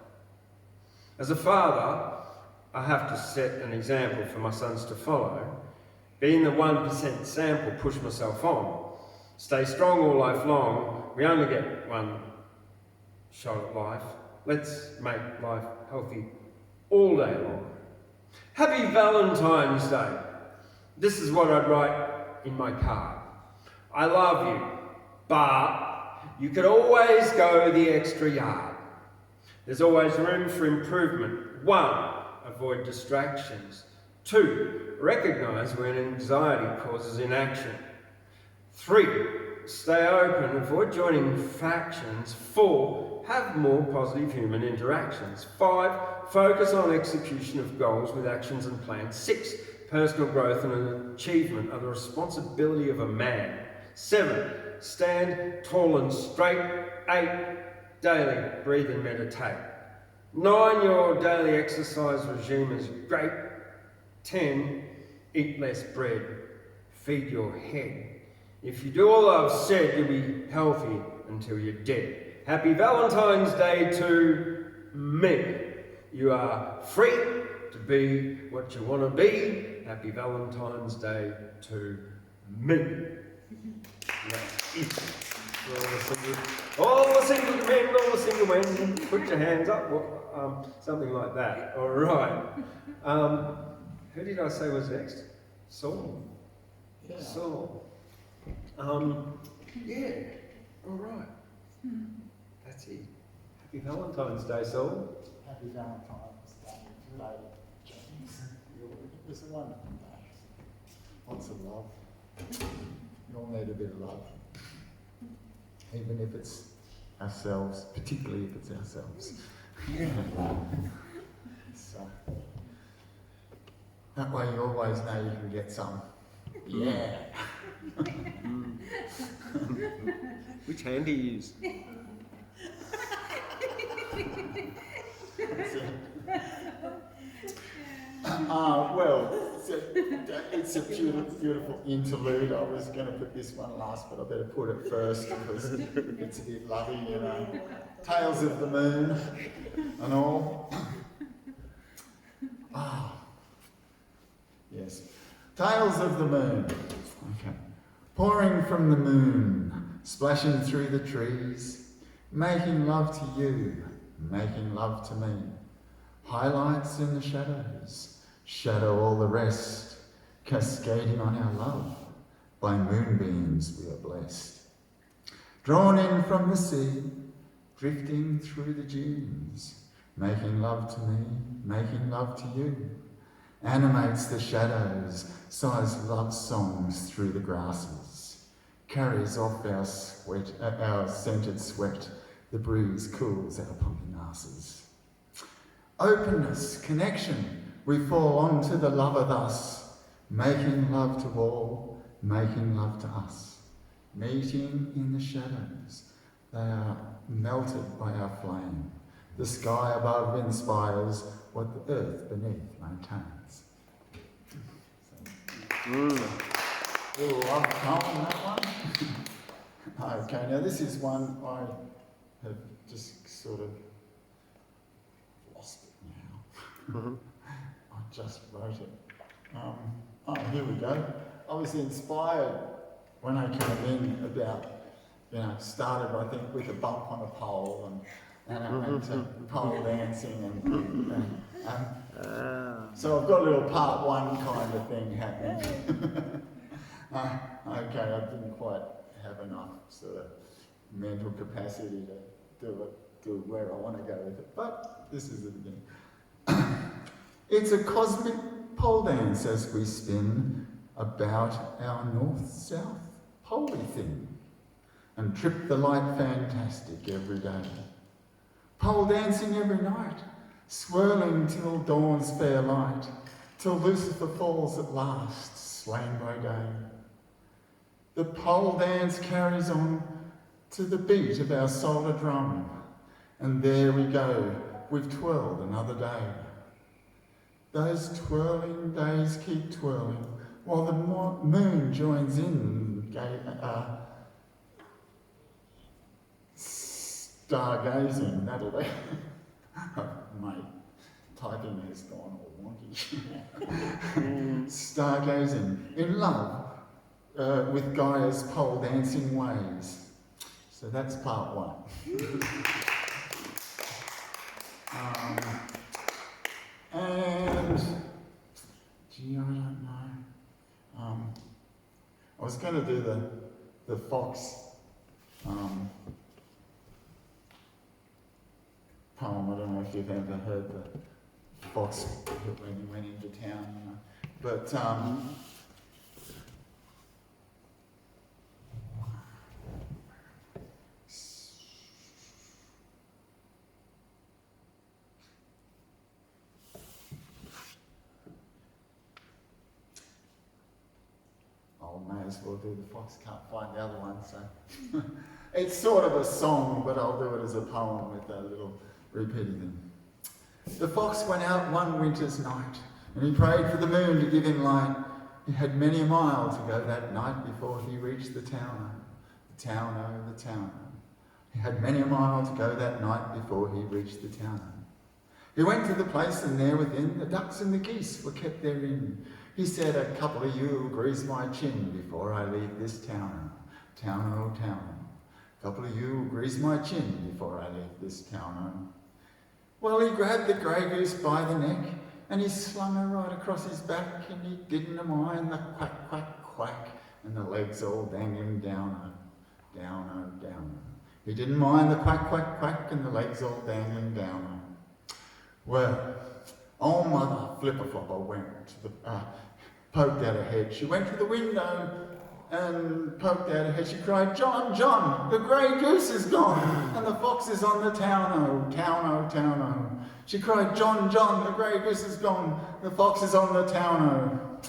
As a father, I have to set an example for my sons to follow. Being the 1% sample, push myself on. Stay strong all life long. We only get one shot at life. Let's make life healthy all day long. Happy Valentine's Day. This is what I'd write in my card. I love you, but you could always go the extra yard. There's always room for improvement. 1, avoid distractions. 2, recognise when anxiety causes inaction. 3, stay open, avoid joining factions. 4, have more positive human interactions. 5, focus on execution of goals with actions and plans. 6, personal growth and achievement are the responsibility of a man. 7, stand tall and straight. 8, daily breathe and meditate. 9, your daily exercise regime is great. 10, eat less bread. Feed your head. If you do all I've said, you'll be healthy until you're dead. Happy Valentine's Day to me. You are free to be what you want to be. Happy Valentine's Day to me. That's it. All the single men, all the single men, put your hands up. Something like that. All right. Who did I say was next? Saul. Yeah. Saul. Yeah. All right. That's it. Happy Valentine's Day, Saul. Happy Valentine's Day, James. It was a wonderful day. Lots of love. We all need a bit of love. Even if it's ourselves, particularly if it's ourselves. So, that way you always know you can get some. Yeah. Which hand do you use? Well, it's a beautiful interlude. I was going to put this one last, but I better put it first because it's a bit lovey, you know. Tales of the Moon and all. Yes. Tales of the Moon. Okay. Pouring from the moon, splashing through the trees, making love to you, making love to me. Highlights in the shadows, shadow all the rest, cascading on our love. By moonbeams we are blessed. Drawn in from the sea, drifting through the dunes, making love to me, making love to you. Animates the shadows, sighs love songs through the grasses. Carries off our sweat, our scented sweat, the breeze cools our pumping asses. Openness, connection, we fall onto the lover thus, making love to all, making love to us. Meeting in the shadows, they are melted by our flame. The sky above inspires what the earth beneath maintains. Little love poem, that one. Okay, now this is one I have just sort of lost it now. I just wrote it. Here we go. I was inspired when I came in about, started I think with a bump on a pole and I went to pole dancing so I've got a little part one kind of thing happening. Okay, I didn't quite have enough sort of mental capacity to do where I want to go with it, but this is the beginning. It's a cosmic pole dance as we spin about our north-south holy thing and trip the light fantastic every day. Pole dancing every night, swirling till dawn's fair light, till Lucifer falls at last, slain by day. The pole dance carries on to the beat of our solar drum, and there we go, we've twirled another day. Those twirling days keep twirling, while the moon joins in stargazing, that'll be. Mate, typing has gone all wonky. Stargazing, in love with Guyra's pole dancing ways. So that's part one. And, gee, I don't know. I was going to do the fox poem. I don't know if you've ever heard the fox when he went into town, you know. But I may as well do the fox, can't find the other one, so it's sort of a song, but I'll do it as a poem with a little repeating them. The fox went out one winter's night, and he prayed for the moon to give him light. He had many a mile to go that night before he reached the town. The town, the town. He had many a mile to go that night before he reached the town. He went to the place, and there within, the ducks and the geese were kept therein. He said, a couple of you'll grease my chin before I leave this town. Town, oh town. A couple of you'll grease my chin before I leave this town. Well, he grabbed the grey goose by the neck, and he slung her right across his back, and he didn't mind the quack, quack, quack, and the legs all dangling down, down, down. He didn't mind the quack, quack, quack, and the legs all dangling down. Well, old Mother Flipper-Flopper went to the, poked out her head. She went to the window and poked out her head. She cried, John, John, the grey goose is gone, and the fox is on the town, town, town. She cried, John, John, the grey goose is gone, the fox is on the town.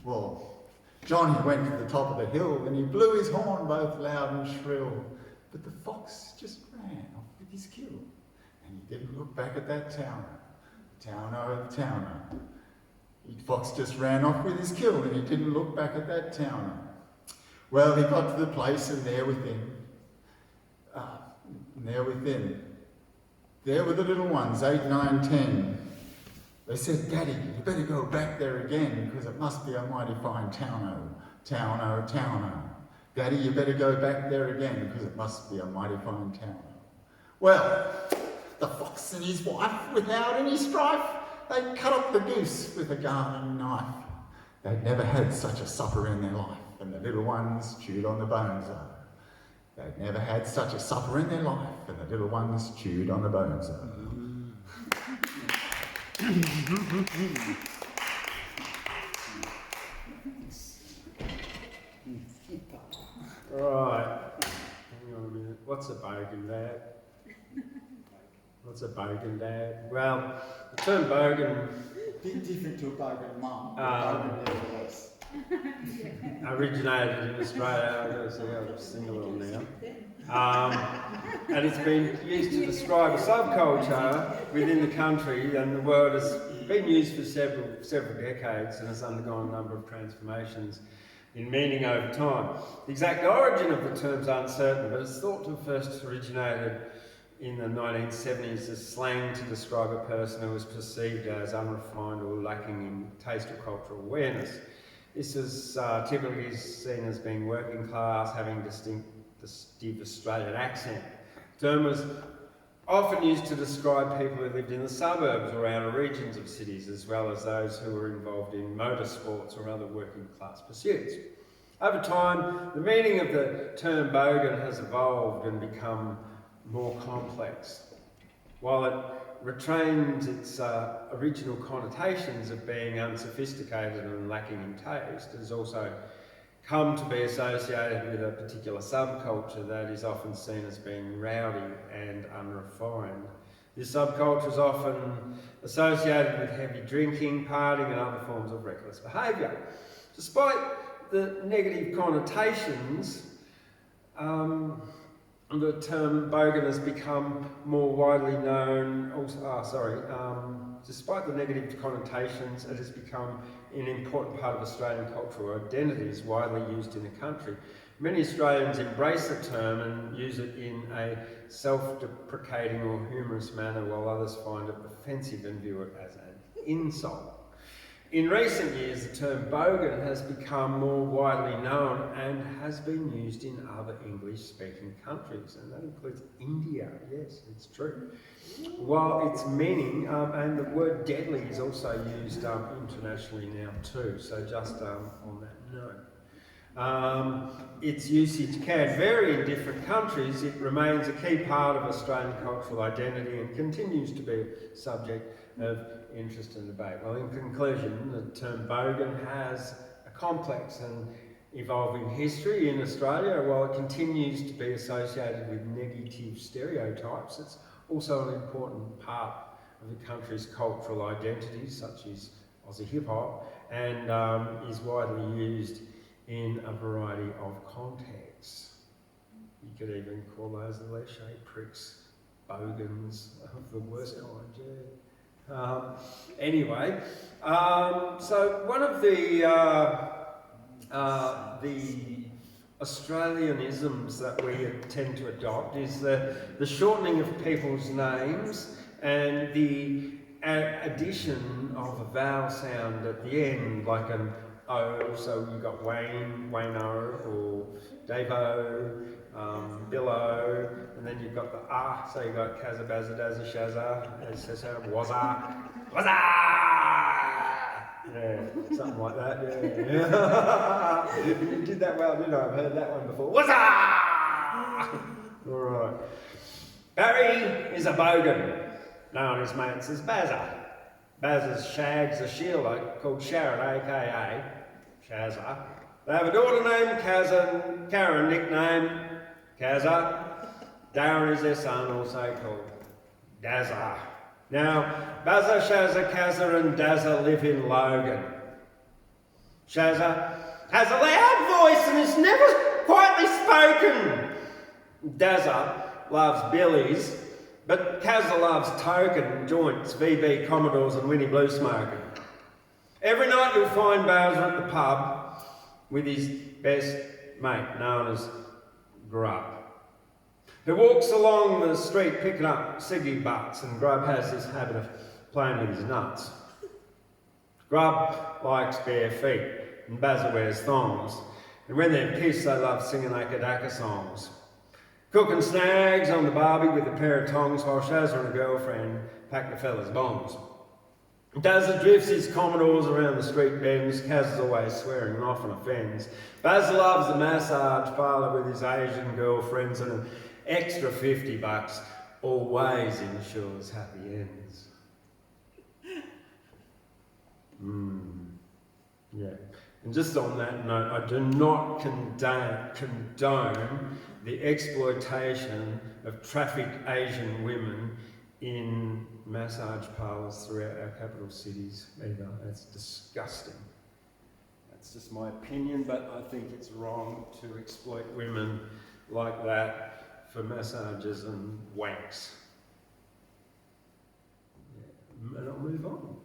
Well, John, he went to the top of the hill, and he blew his horn both loud and shrill. But the fox just ran off with his kill, and he didn't look back at that town. Town, town. The fox just ran off with his kill, and he didn't look back at that town. Well, he got to the place, and there within, there were the little ones, 8, 9, 10. They said, Daddy, you better go back there again, because it must be a mighty fine town, town. Daddy, you better go back there again, because it must be a mighty fine town. Well, the fox and his wife, without any strife, they cut up the goose with a garden knife. They'd never had such a supper in their life, and the little ones chewed on the bones of. They'd never had such a supper in their life, and the little ones chewed on the bones of. Right. Hang on a minute. What's a bogan, Dad? What's a bogan, Dad? Well, the term bogan Bit different to a bogan mum, bogan nevertheless. originated in Australia. I'm going to see how I'm single now. And it's been used to describe a subculture within the country, and the word has been used for several decades and has undergone a number of transformations in meaning over time. The exact origin of the term is uncertain, but it's thought to have first originated in the 1970s as slang to describe a person who was perceived as unrefined or lacking in taste or cultural awareness. This is typically seen as being working class, having a distinctive Australian accent. The term was often used to describe people who lived in the suburbs or outer regions of cities, as well as those who were involved in motorsports or other working class pursuits. Over time, the meaning of the term bogan has evolved and become more complex. While it retains its original connotations of being unsophisticated and lacking in taste, it has also come to be associated with a particular subculture that is often seen as being rowdy and unrefined. This subculture is often associated with heavy drinking, partying and other forms of reckless behaviour. Despite the negative connotations, the term bogan has become more widely known. Despite the negative connotations, it has become an important part of Australian cultural identity, is widely used in the country. Many Australians embrace the term and use it in a self-deprecating or humorous manner, while others find it offensive and view it as an insult. In recent years, the term bogan has become more widely known and has been used in other English-speaking countries, and that includes India. Yes, it's true. While its meaning, and the word deadly is also used internationally now too, so just on that note. Its usage can vary in different countries. It remains a key part of Australian cultural identity and continues to be a subject of interest and debate. Well, in conclusion, the term bogan has a complex and evolving history in Australia. While it continues to be associated with negative stereotypes, it's also an important part of the country's cultural identity, such as Aussie hip-hop, and is widely used in a variety of contexts. You could even call those Leche pricks bogans of the worst kind, yeah. Anyway, so one of the Australianisms that we tend to adopt is the shortening of people's names and the addition of a vowel sound at the end, like an O, so you've got Wayne, Wayno, or Davo, Billo, and then you've got the ah, so you've got Kazza, Bazza, Dazza, Shazza, Wazza, Wazza! Yeah, something like that, yeah. You did that well, didn't I? I've heard that one before. Wazza! Alright. Barry is a bogan, known as mates as Bazza. Bazza's shags a Sheila called Sharon, aka Shazza. They have a daughter named Kazza, Karen nicknamed Kazza. Darren is their son, also called Dazza. Now, Bazza, Shazza, Kazza and Dazza live in Logan. Shazza has a loud voice and is never quietly spoken. Dazza loves billies, but Kazza loves token, joints, VB, Commodores and Winnie Blue smoking. Every night you'll find Bowser at the pub with his best mate, known as Grub, who walks along the street picking up ciggy butts, and Grub has this habit of playing with his nuts. Grub likes bare feet, and Bazza wears thongs, and when they're pissed they love singing Akadaka songs. Cooking snags on the barbie with a pair of tongs while Shazza and a girlfriend pack the fellas' bombs. Dazza drifts his Commodores around the street bends, Kazza's always swearing and often offends. Bazza loves the massage parlour with his Asian girlfriends, and an extra $50 always ensures happy ends. Yeah. And just on that note, I do not condone the exploitation of trafficked Asian women in massage parlours throughout our capital cities either. That's disgusting. That's just my opinion, but I think it's wrong to exploit women like that for massages and wanks. Yeah. And I'll move on.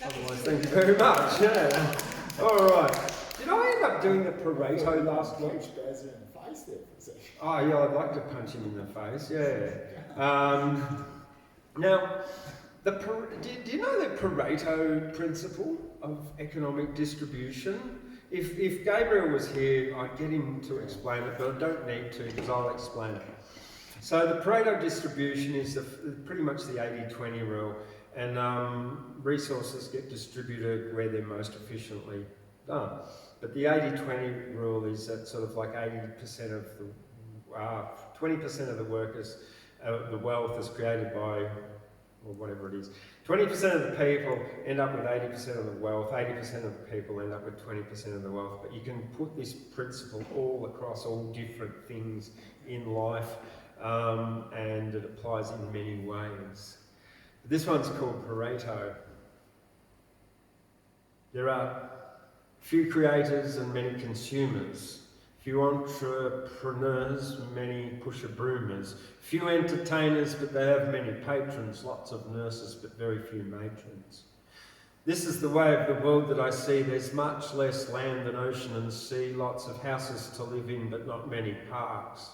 Otherwise, thank you very much. Yeah. All right. Did I end up doing the Pareto last week? Bazza in the face there for a second. Oh yeah, I'd like to punch him in the face. Yeah. Now, do you know the Pareto principle of economic distribution? If Gabriel was here, I'd get him to explain it, but I don't need to because I'll explain it. So the Pareto distribution is pretty much the 80-20 rule, and resources get distributed where they're most efficiently done. But the 80-20 rule is that sort of like 80% of the 20% of the workers, the wealth is created by, or whatever it is. 20% of the people end up with 80% of the wealth, 80% of the people end up with 20% of the wealth. But you can put this principle all across all different things in life, and it applies in many ways. But this one's called Pareto. There are few creators and many consumers. Few entrepreneurs, many pusher-broomers. Few entertainers, but they have many patrons. Lots of nurses, but very few matrons. This is the way of the world that I see. There's much less land and ocean and sea, lots of houses to live in, but not many parks.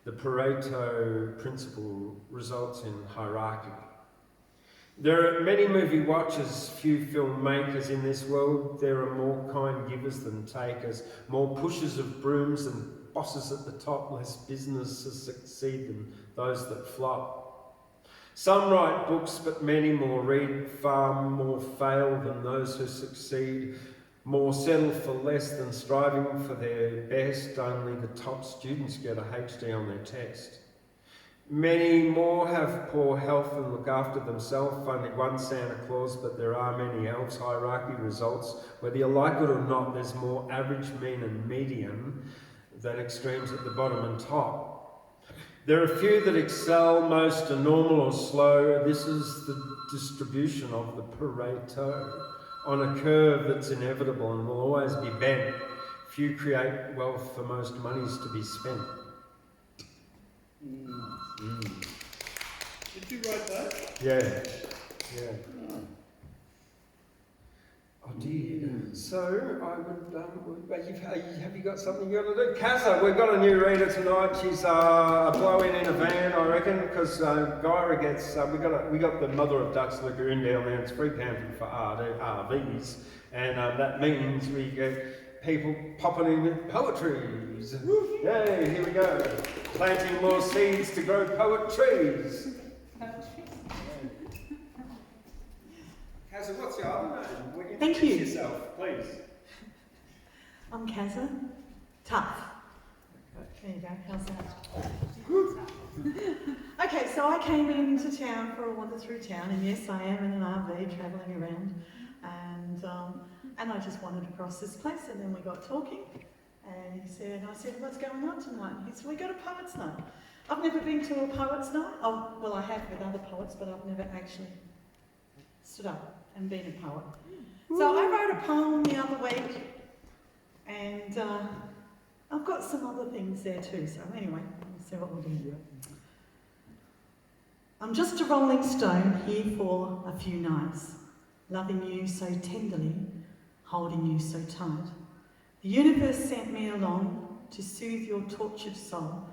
The Pareto principle results in hierarchy. There are many movie watchers, few filmmakers in this world. There are more kind givers than takers, more pushers of brooms and bosses at the top, less businesses succeed than those that flop. Some write books, but many more read, far more fail than those who succeed, more settle for less than striving for their best. Only the top students get a HD on their test. Many more have poor health and look after themselves. Only one Santa Claus, but there are many elves. Hierarchy results, whether you like it or not, there's more average, mean and median than extremes at the bottom and top. There are few that excel, most are normal or slow. This is the distribution of the Pareto on a curve that's inevitable and will always be bent. Few create wealth, for most money's to be spent. Did you write that? Yeah. Oh. Oh dear. So I would. Have you got something you got to do? Kazza, we've got a new reader tonight. She's a blow-in a van, I reckon, because Guyra gets. We got the Mother of Ducks Lagoon down there. It's free camping for RVs, and that means we get people popping in with poetries. Yay! Here we go. Planting more seeds to grow poetries. Kazza, what's your other name? Thank you. Introduce yourself, please. I'm Kazza. Tough. There you go. How's that? Okay, so I came into town for a wander through town, and yes, I am in an RV travelling around, and I just wandered across this place, and then we got talking, and I said, what's going on tonight? And he said, we got a poet's night. I've never been to a poet's night. Oh, well, I have with other poets, but I've never actually stood up and been a poet. So I wrote a poem the other week, and I've got some other things there too. So anyway, we'll see what we'll do. I'm just a rolling stone here for a few nights, loving you so tenderly, holding you so tight. The universe sent me along to soothe your tortured soul,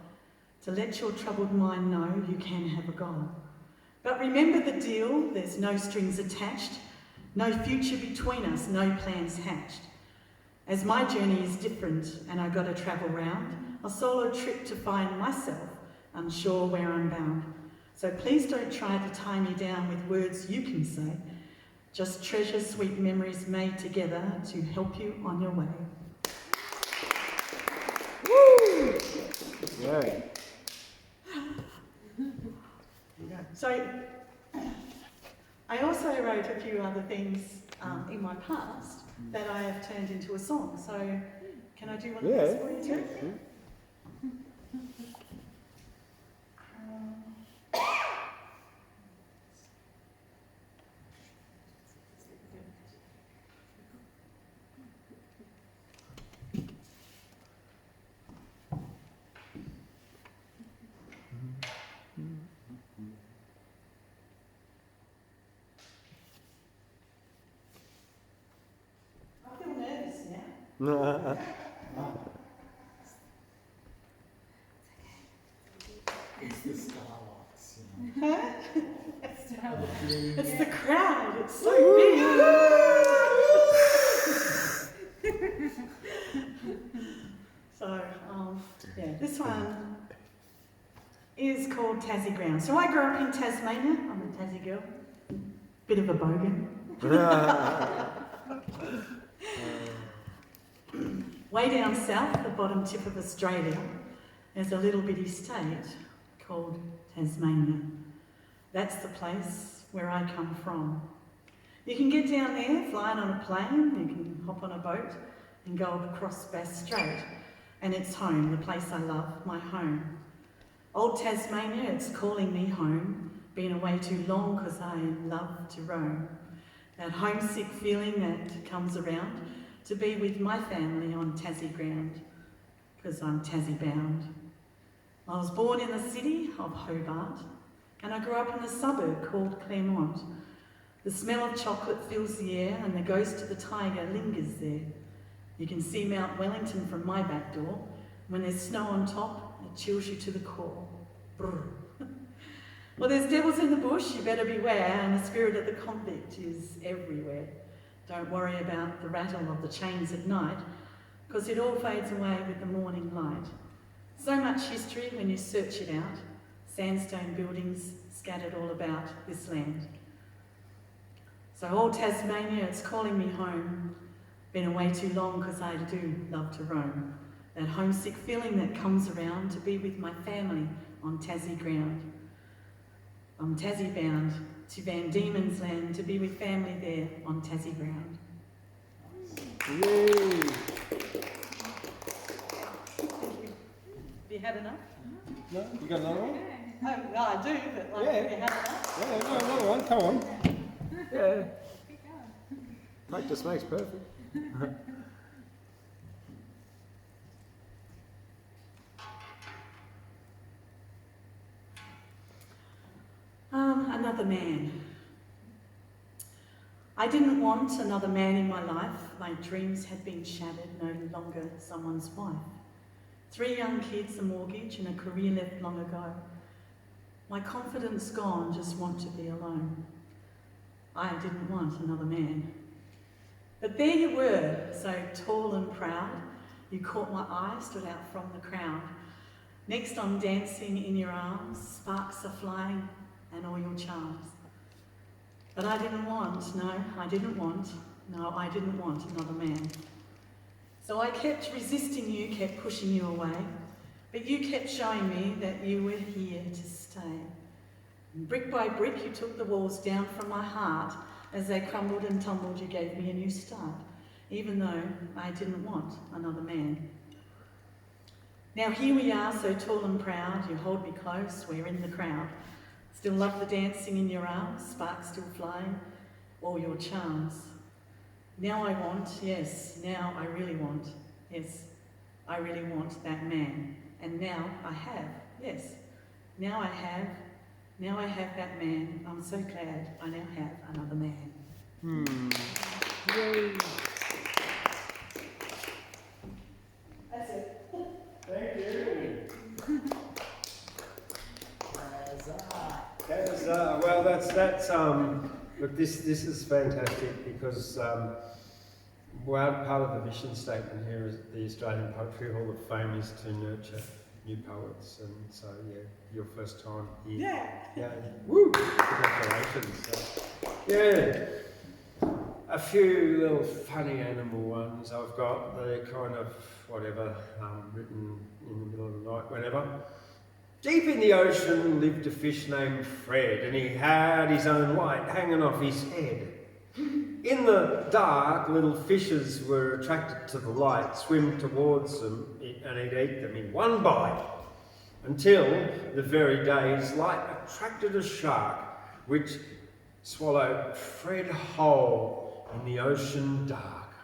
to let your troubled mind know you can have a goal. But remember the deal, there's no strings attached, no future between us, no plans hatched. As my journey is different and I gotta travel round, a solo trip to find myself, unsure where I'm bound. So please don't try to tie me down with words you can say, just treasure sweet memories made together to help you on your way. Woo! Yeah. So, I also wrote a few other things in my past that I have turned into a song. So, can I do one of those for you too? I feel nervous now. It's the starlights, you know. Huh? It's the crowd, it's so big. So, yeah, this one is called Tassie Ground. So I grew up in Tasmania. I'm a Tassie girl. Bit of a bogan. Way down south, the bottom tip of Australia, there's a little bitty state called Tasmania. That's the place where I come from. You can get down there flying on a plane, you can hop on a boat and go across Bass Strait, and it's home, the place I love, my home. Old Tasmania, it's calling me home, been away too long because I love to roam. That homesick feeling that comes around to be with my family on Tassie ground, because I'm Tassie bound. I was born in the city of Hobart, and I grew up in a suburb called Claremont. The smell of chocolate fills the air and the ghost of the tiger lingers there. You can see Mount Wellington from my back door. When there's snow on top, it chills you to the core. Brr. Well, there's devils in the bush, you better beware, and the spirit of the convict is everywhere. Don't worry about the rattle of the chains at night, because it all fades away with the morning light. So much history when you search it out, sandstone buildings scattered all about this land. So old Tasmania, it's calling me home. Been away too long because I do love to roam. That homesick feeling that comes around to be with my family on Tassie ground. I'm Tassie bound to Van Diemen's land to be with family there on Tassie ground. Yay! Have you had enough? No, you got another one? Oh, no, I do, but like, Yeah. have you had enough? Yeah, no, another one. Come on. Yeah. Practice makes perfect. Another man. I didn't want another man in my life. My dreams had been shattered, no longer someone's wife. 3 young kids, a mortgage, and a career left long ago. My confidence gone, just want to be alone. I didn't want another man. But there you were, so tall and proud. You caught my eye, stood out from the crowd. Next I'm dancing in your arms, sparks are flying, and all your charms. But I didn't want another man. So I kept resisting you, kept pushing you away, but you kept showing me that you were here to stay. And brick by brick you took the walls down from my heart. As they crumbled and tumbled, you gave me a new start, even though I didn't want another man. Now here we are, so tall and proud, you hold me close, we're in the crowd. Still love the dancing in your arms, sparks still flying, all your charms. Now I want, yes, now I really want, yes, I really want that man. And now I have, yes, now I have that man. I'm so glad I now have another man. Yay. That's it. Thank you. Kazza. Well, that's look, this is fantastic because part of the mission statement here is the Australian Poetry Hall of Fame is to nurture new poets, and so yeah, your first time here. Yeah. Woo! Congratulations. Yeah. A few little funny animal ones I've got. They're kind of whatever, written in the middle of the night, whenever. Deep in the ocean lived a fish named Fred, and he had his own light hanging off his head. In the dark, little fishes were attracted to the light, swim towards them, and he'd eat them in one bite. Until the very day his light attracted a shark, which swallowed Fred whole in the ocean dark.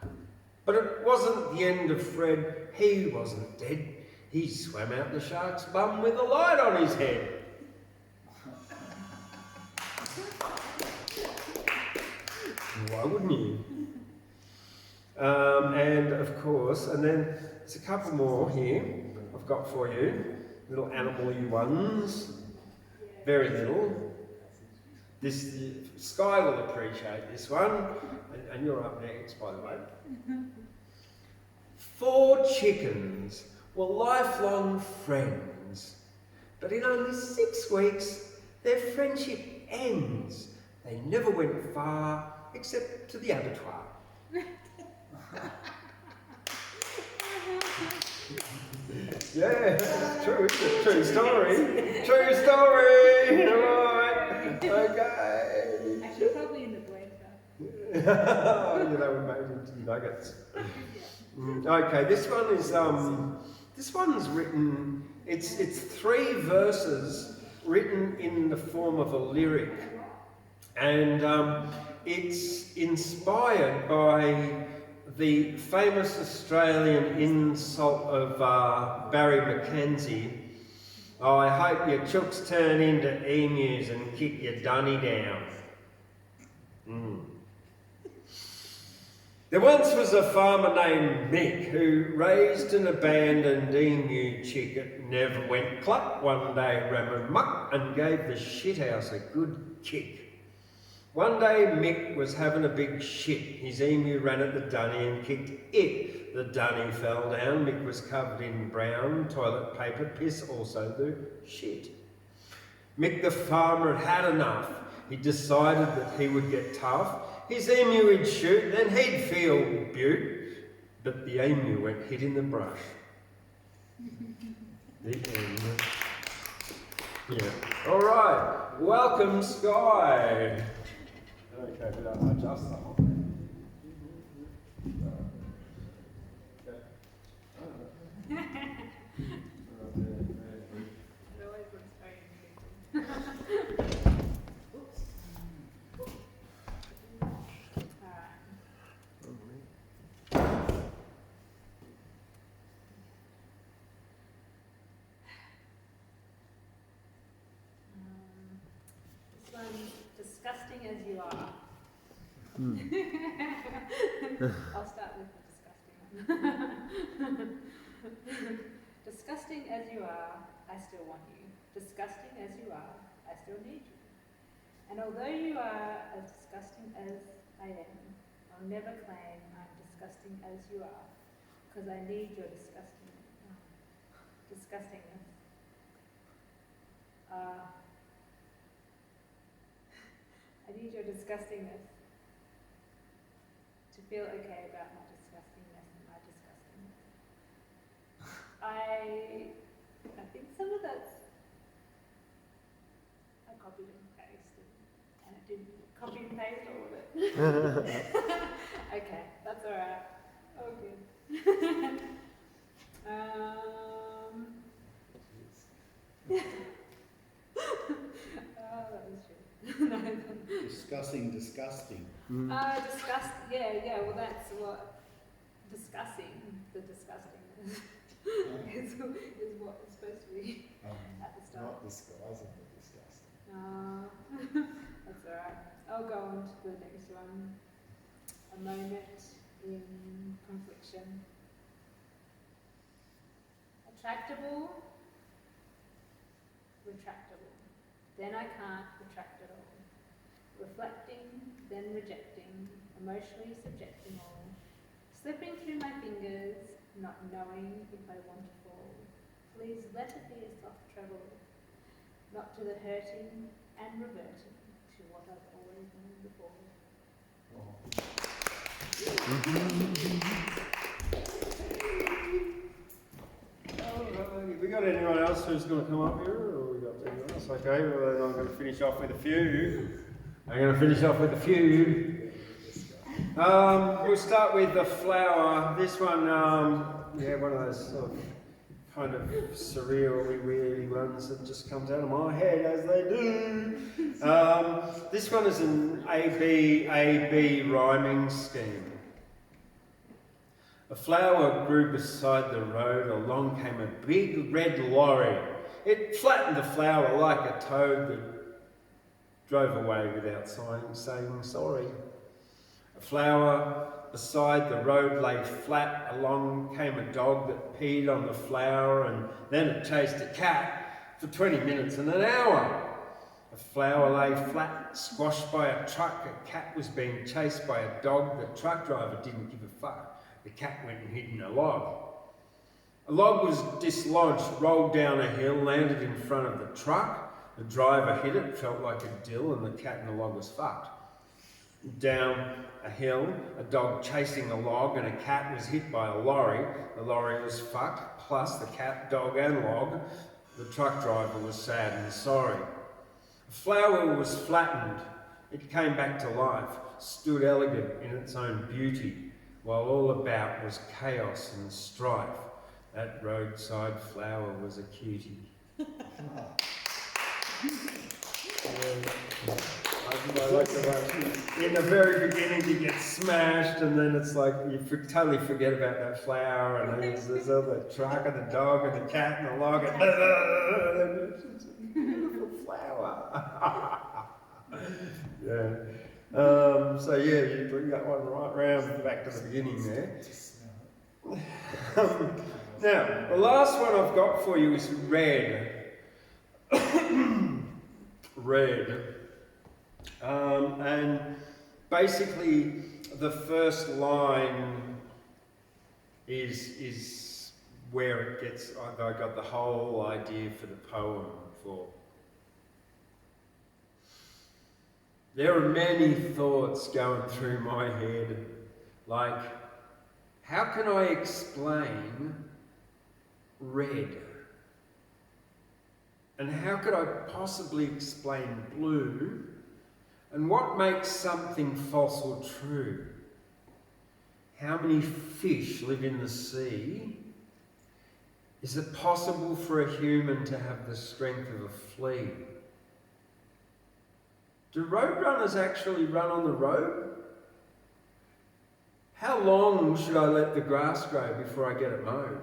But it wasn't the end of Fred, he wasn't dead. He swam out the shark's bum with a light on his head. Why wouldn't you? And of course, and then there's a couple more here I've got for you. Little animal-y ones. Very little. Skye will appreciate this one. And you're up next, by the way. 4 chickens were lifelong friends, but in only 6 weeks their friendship ends. They never went far except to the abattoir. Yeah, it's true, isn't it? True story. True story. Right. Okay. Actually, probably in the blender. You know, we made into nuggets. Okay, this one's written. It's 3 verses written in the form of a lyric, and it's inspired by the famous Australian insult of Barry McKenzie. I hope your chooks turn into emus and kick your dunny down. There once was a farmer named Mick who raised an abandoned emu chick that never went cluck. One day ran amok and gave the shithouse a good kick. One day Mick was having a big shit. His emu ran at the dunny and kicked it. The dunny fell down. Mick was covered in brown toilet paper, piss, also the shit. Mick the farmer had had enough. He decided that he would get tough. His emu would shoot, then he'd feel beaut. But the emu went hid in the brush. The end. Yeah. All right. Welcome, Skye. Okay, but I'll adjust that one. It always looks very interesting. Oops. This one's disgusting as you are. I'll start with the disgusting one. Disgusting as you are, I still want you. Disgusting as you are, I still need you. And although you are as disgusting as I am, I'll never claim I'm disgusting as you are, because I need your disgustingness. I need your disgustingness to feel okay about my disgustingness and my disgustingness. I think some of that's I copied and pasted, and it didn't copy and paste all of it. Okay, that's all right. Oh, good. Oh, that was true. Disgusting. Yeah, well that's what discussing, the disgustingness is what it's supposed to be at the start. Not disguising the disgusting. That's alright. I'll go on to the next one. A moment in confliction. Attractable, retractable. Then I can't retract it all. Reflecting, then rejecting, emotionally subjecting all. Slipping through my fingers, not knowing if I want to fall. Please let it be a soft treble, not to the hurting and reverting to what I've always known before. Have we got anyone else who's going to come up here, or we got anyone else? Okay, well then I'm going to finish off with a few. We'll start with the flower. This one, one of those sort of kind of surreal, weird ones that just comes out of my head as they do. This one is an A-B rhyming scheme. A flower grew beside the road. Along came a big red lorry. It flattened the flower like a toad that drove away without saying sorry. A flower beside the road lay flat. Along came a dog that peed on the flower, and then it chased a cat for 20 minutes and an hour. A flower lay flat, squashed by a truck. A cat was being chased by a dog. The truck driver didn't give a fuck. The cat went and hid in a log. A log was dislodged, rolled down a hill, landed in front of the truck. The driver hit it, felt like a dill, and the cat in the log was fucked. Down a hill, a dog chasing a log, and a cat was hit by a lorry. The lorry was fucked, plus the cat, dog and log. The truck driver was sad and sorry. A flower was flattened. It came back to life, stood elegant in its own beauty, while all about was chaos and strife. That roadside flower was a cutie. I like the way in the very beginning you get smashed, and then it's like you totally forget about that flower, and then there's all the truck and the dog and the cat and the log, and it's a beautiful flower. Yeah. So yeah, you bring that one right round back to the beginning there. Now, the last one I've got for you is red. Red. And basically the first line is where it gets, I got the whole idea for the poem for. There are many thoughts going through my head, like, how can I explain red? And how could I possibly explain blue? And what makes something false or true? How many fish live in the sea? Is it possible for a human to have the strength of a flea? Do roadrunners actually run on the road? How long should I let the grass grow before I get it mowed?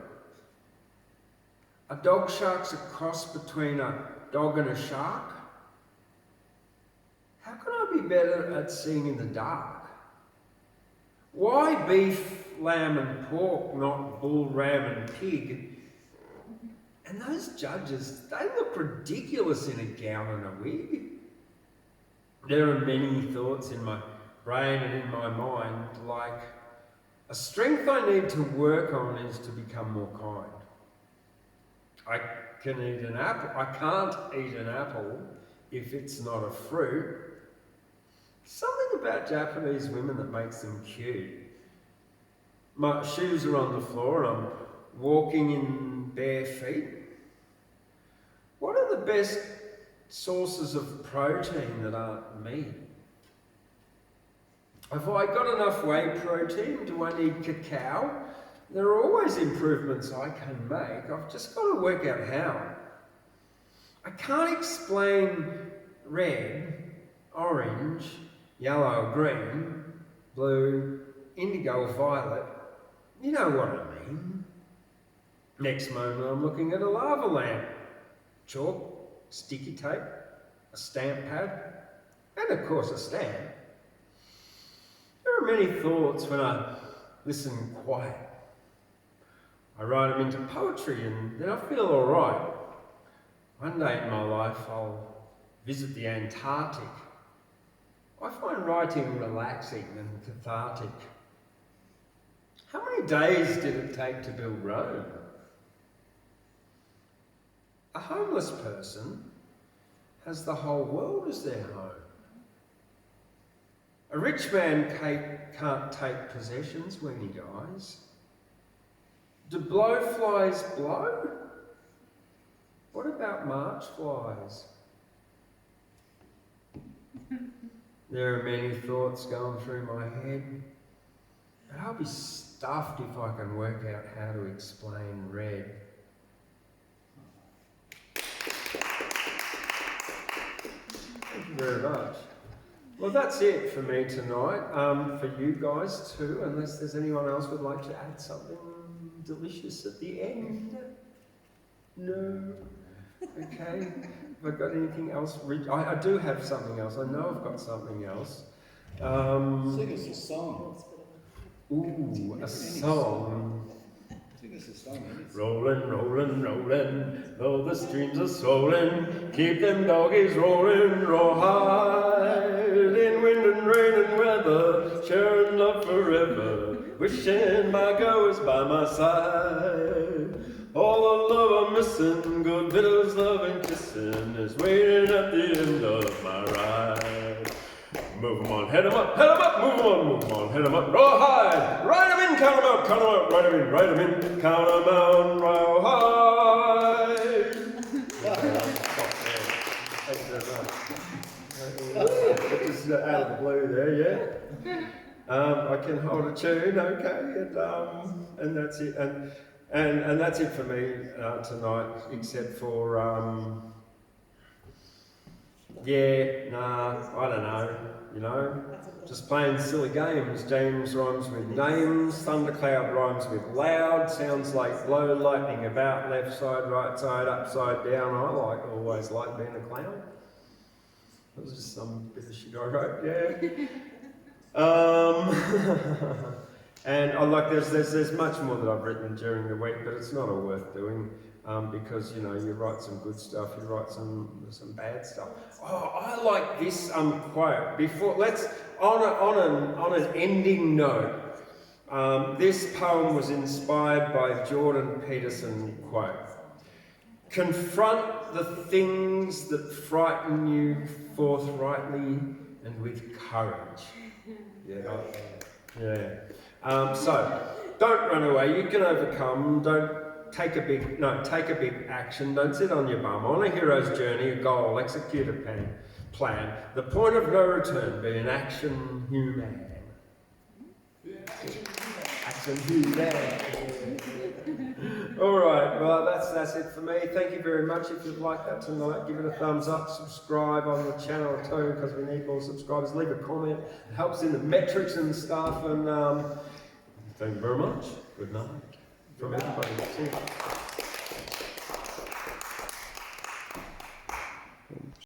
Are dog sharks a cross between a dog and a shark? How can I be better at seeing in the dark? Why beef, lamb and pork, not bull, ram and pig? And those judges, they look ridiculous in a gown and a wig. There are many thoughts in my brain and in my mind, like, a strength I need to work on is to become more kind. I can eat an apple. I can't eat an apple if it's not a fruit. Something about Japanese women that makes them cute. My shoes are on the floor and I'm walking in bare feet. What are the best sources of protein that aren't meat? Have I got enough whey protein? Do I need cacao? There are always improvements I can make. I've just got to work out how. I can't explain red, orange, yellow, green, blue, indigo, violet. You know what I mean. Next moment I'm looking at a lava lamp. Chalk, sticky tape, a stamp pad, and of course a stamp. There are many thoughts when I listen quiet. I write them into poetry and then I feel all right. One day in my life I'll visit the Antarctic. I find writing relaxing and cathartic. How many days did it take to build Rome? A homeless person has the whole world as their home. A rich man can't take possessions when he dies. Do blowflies blow? What about March flies? There are many thoughts going through my head, but I'll be stuffed if I can work out how to explain red. Thank you very much. Well, that's it for me tonight. For you guys too, unless there's anyone else would like to add something delicious at the end. No. Okay. Have I got anything else? I do have something else. I know I've got something else. Sing us a song. Ooh, a song. Sing us a song. Rolling, rolling, rolling, though the streams are swollen, keep them doggies rolling, rawhide, in wind and rain and weather, sharing love forever, wishing my girl was by my side. All the love I'm missing, good bitters, love and kissing, is waiting at the end of my ride. Move 'em on, head 'em up, move 'em on, head 'em up, rawhide, ride 'em in, count 'em out, ride 'em in, ride 'em in, count 'em out, rawhide. Thank you very much. Just out of the blue there, yeah. I can hold a tune, okay, and that's it, and that's it for me tonight, except for I don't know. You know, just playing silly games. James rhymes with names, Thundercloud rhymes with loud, sounds like blow lightning about, left side, right side, upside down. I always like being a clown. That was just some bit of shit I wrote, yeah. And I like there's much more that I've written during the week, but it's not all worth doing because you know you write some good stuff, you write some bad stuff. Oh, I like this quote. Before let's on an ending note. This poem was inspired by Jordan Peterson quote. Confront the things that frighten you forthrightly and with courage. Yeah. So, don't run away. You can overcome. Take a big action. Don't sit on your bum. On a hero's journey, a goal, execute a plan. The point of no return be an action human. Action human. All right. Well, that's it for me. Thank you very much. If you've liked that tonight, give it a thumbs up. Subscribe on the channel too, because we need more subscribers. Leave a comment. It helps in the metrics and stuff. And thank you very much. Good night from everybody. See you.